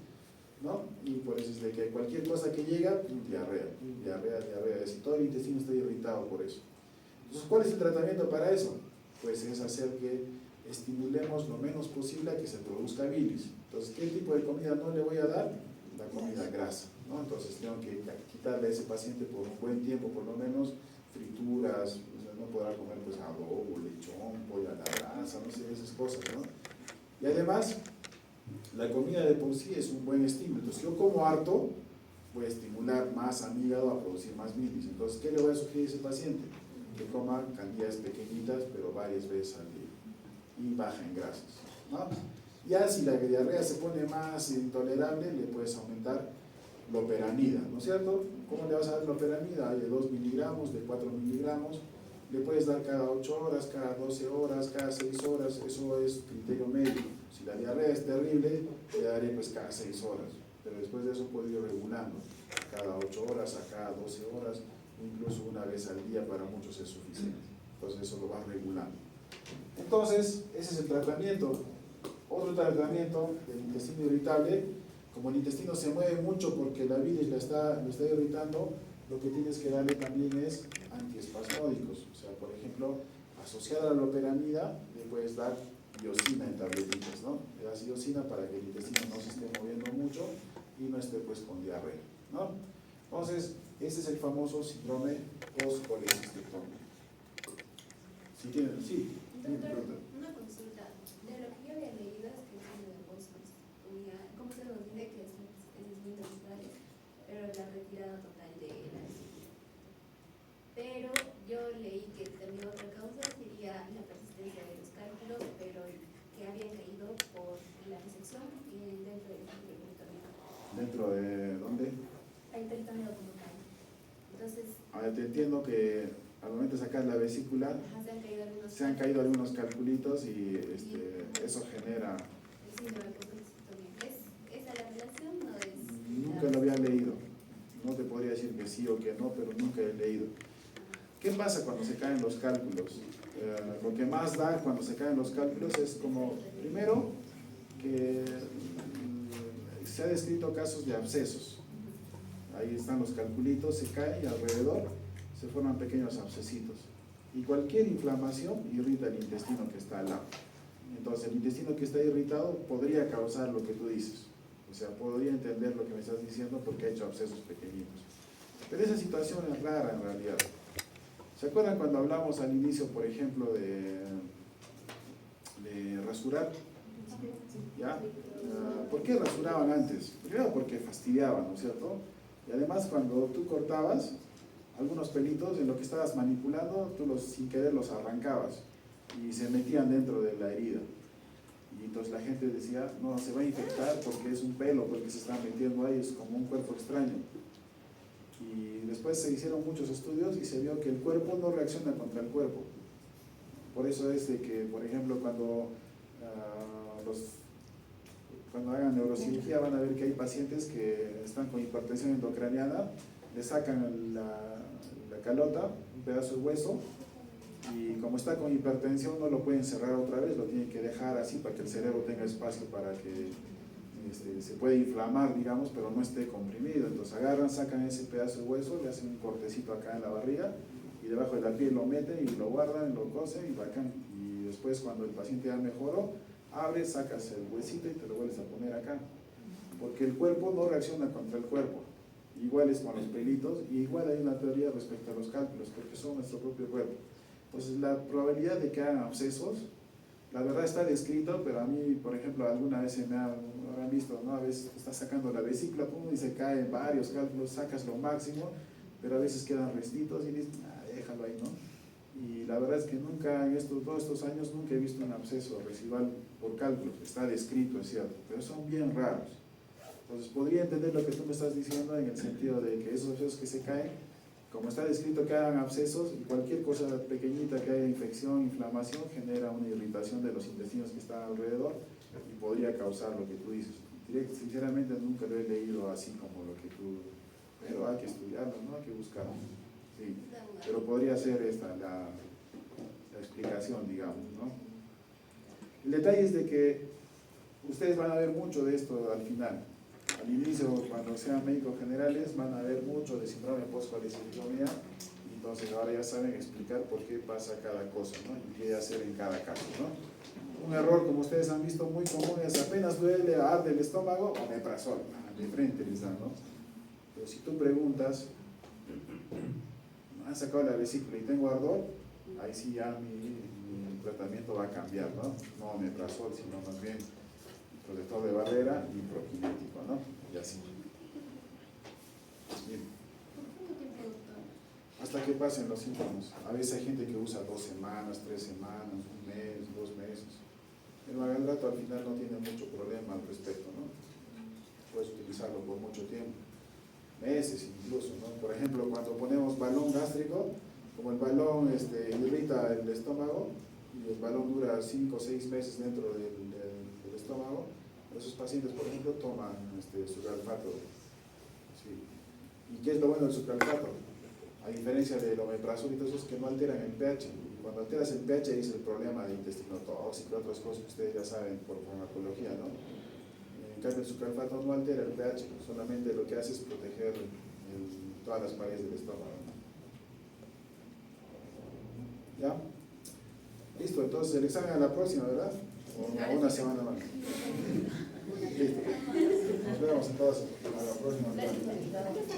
¿no? Y por eso es de que cualquier cosa que llega, diarrea, si todo el intestino está irritado por eso. Entonces, ¿cuál es el tratamiento para eso? Pues es hacer que estimulemos lo menos posible a que se produzca bilis. Entonces, ¿qué tipo de comida no le voy a dar? La comida grasa, ¿no? Entonces tengo que quitarle a ese paciente por un buen tiempo, por lo menos, frituras, o sea, no podrá comer pues adobo, lechón, pollo a la brasa, no sé, esas cosas, ¿no? Y además, la comida de por sí es un buen estímulo. Entonces, yo como harto, voy a estimular más a mi hígado a producir más bilis. Entonces, ¿qué le voy a sugerir a ese paciente? Que coma cantidades pequeñitas, pero varias veces al día. Y baja en grasas, ¿no? Ya si la diarrea se pone más intolerable, le puedes aumentar loperamida, ¿no es cierto? ¿Cómo le vas a dar loperamida? Hay de 2 miligramos, de 4 miligramos. Le puedes dar cada 8 horas, cada 12 horas, cada 6 horas. Eso es criterio médico. Si la diarrea es terrible, le daré pues cada 6 horas. Pero después de eso puedo ir regulando. Cada 8 horas, a cada 12 horas, incluso una vez al día para muchos es suficiente. Entonces eso lo vas regulando. Entonces, ese es el tratamiento. Otro tratamiento del intestino irritable, como el intestino se mueve mucho porque la bilis lo está irritando, lo que tienes que darle también es antiespasmódicos. O sea, por ejemplo, asociada a la loperamida, le puedes dar iosina en tabletitas, ¿no? Le das iosina para que el intestino no se esté moviendo mucho y no esté pues con diarrea, ¿no? Entonces, este es el famoso síndrome post-colecistectomía. ¿Sí tienen? Sí. Doctor, una consulta. De lo que yo había leído es que el síndrome de post-colecistectomía, como se nos dice que es muy necesario, pero la retirada total de la vesícula. Pero yo leí que también otra causa sería la persistencia de los cálculos, pero que habían caído por la resección y dentro del peritoneal. ¿Dentro de dónde? El peritoneal como tal. Entonces, Ahora te entiendo que al momento de sacar la vesícula, ajá, se han caído algunos calculitos y eso genera... el síndrome de post-colecistectomía. ¿Es esa la relación o es...? Nunca lo había leído. No te podría decir que sí o que no, pero nunca he leído. ¿Qué pasa cuando se caen los cálculos? Lo que más da cuando se caen los cálculos es como, primero, que se ha descrito casos de abscesos. Ahí están los calculitos, se caen y alrededor se forman pequeños abscesitos. Y cualquier inflamación irrita el intestino que está al lado. Entonces, el intestino que está irritado podría causar lo que tú dices. O sea, podría entender lo que me estás diciendo porque ha hecho abscesos pequeñitos. Pero esa situación es rara en realidad. ¿Se acuerdan cuando hablamos al inicio, por ejemplo, de rasurar? ¿Ya? ¿Por qué rasuraban antes? Primero porque fastidiaban, ¿no es cierto? Y además cuando tú cortabas, algunos pelitos, en lo que estabas manipulando, tú los sin querer los arrancabas y se metían dentro de la herida. Y entonces la gente decía, no, se va a infectar porque es un pelo, porque se está metiendo ahí, es como un cuerpo extraño. Y después se hicieron muchos estudios y se vio que el cuerpo no reacciona contra el cuerpo. Por eso es de que, por ejemplo, cuando hagan neurocirugía van a ver que hay pacientes que están con hipertensión endocraniana, le sacan la calota, un pedazo de hueso, y como está con hipertensión no lo pueden cerrar otra vez, lo tienen que dejar así para que el cerebro tenga espacio para que se pueda inflamar, digamos, pero no esté comprimido. Entonces agarran, sacan ese pedazo de hueso, le hacen un cortecito acá en la barriga y debajo de la piel lo meten y lo guardan, lo cosen y bacán. Y después cuando el paciente ya mejoró, abres, sacas el huesito y te lo vuelves a poner acá, porque el cuerpo no reacciona contra el cuerpo. Igual es con los pelitos, y igual hay una teoría respecto a los cálculos, porque son nuestro propio cuerpo. Entonces la probabilidad de que hagan abscesos, la verdad está descrito, pero a mí, por ejemplo, alguna vez me habrán visto, ¿no? A veces estás sacando la vesícula, pum, y se caen varios cálculos, sacas lo máximo, pero a veces quedan restitos y dices, déjalo ahí, ¿no? Y la verdad es que nunca, en todos estos años, nunca he visto un absceso residual por cálculos. Está descrito, es cierto, pero son bien raros. Entonces podría entender lo que tú me estás diciendo en el sentido de que esos abscesos que se caen, como está descrito que hagan abscesos, y cualquier cosa pequeñita que haya infección, inflamación, genera una irritación de los intestinos que están alrededor y podría causar lo que tú dices. Sinceramente nunca lo he leído así como lo que tú, pero hay que estudiarlo, ¿no? Hay que buscarlo. Sí, pero podría ser esta la explicación, digamos, ¿no? El detalle es de que ustedes van a ver mucho de esto al final. Al inicio, cuando sean médicos generales, van a ver mucho de síndrome post-colecistectomía, y entonces ahora ya saben explicar por qué pasa cada cosa, ¿no? Y qué hacer en cada caso, ¿no? Un error, como ustedes han visto, muy común es apenas duele, arde el estómago, omeprazol, de frente les dan, ¿no? Pero si tú preguntas, han sacado la vesícula y tengo ardor, ahí sí ya mi tratamiento va a cambiar, ¿no? No omeprazol, sino más bien protector de barrera y prokinético, ¿no? Y así. Bien. Hasta que pasen los síntomas. A veces hay gente que usa 2 semanas, 3 semanas, 1 mes, 2 meses. El magaldrato al final no tiene mucho problema al respecto, ¿no? Puedes utilizarlo por mucho tiempo. Meses incluso, ¿no? Por ejemplo, cuando ponemos balón gástrico, como el balón irrita el estómago y el balón dura 5 o 6 meses dentro del estómago, esos pacientes, por ejemplo, toman sucralfato. Sí. ¿Y qué es lo bueno del sucralfato? A diferencia del omeprazol y todo eso, es que no alteran el pH. Y cuando alteras el pH es el problema de intestino tóxico, otras cosas que ustedes ya saben por farmacología, ¿no? En cambio, el sucralfato no altera el pH, solamente lo que hace es proteger todas las paredes del estómago, ¿no? ¿Ya? Listo, entonces el examen a la próxima, ¿verdad? O una semana más. Listo. Nos vemos entonces a la próxima. Gracias.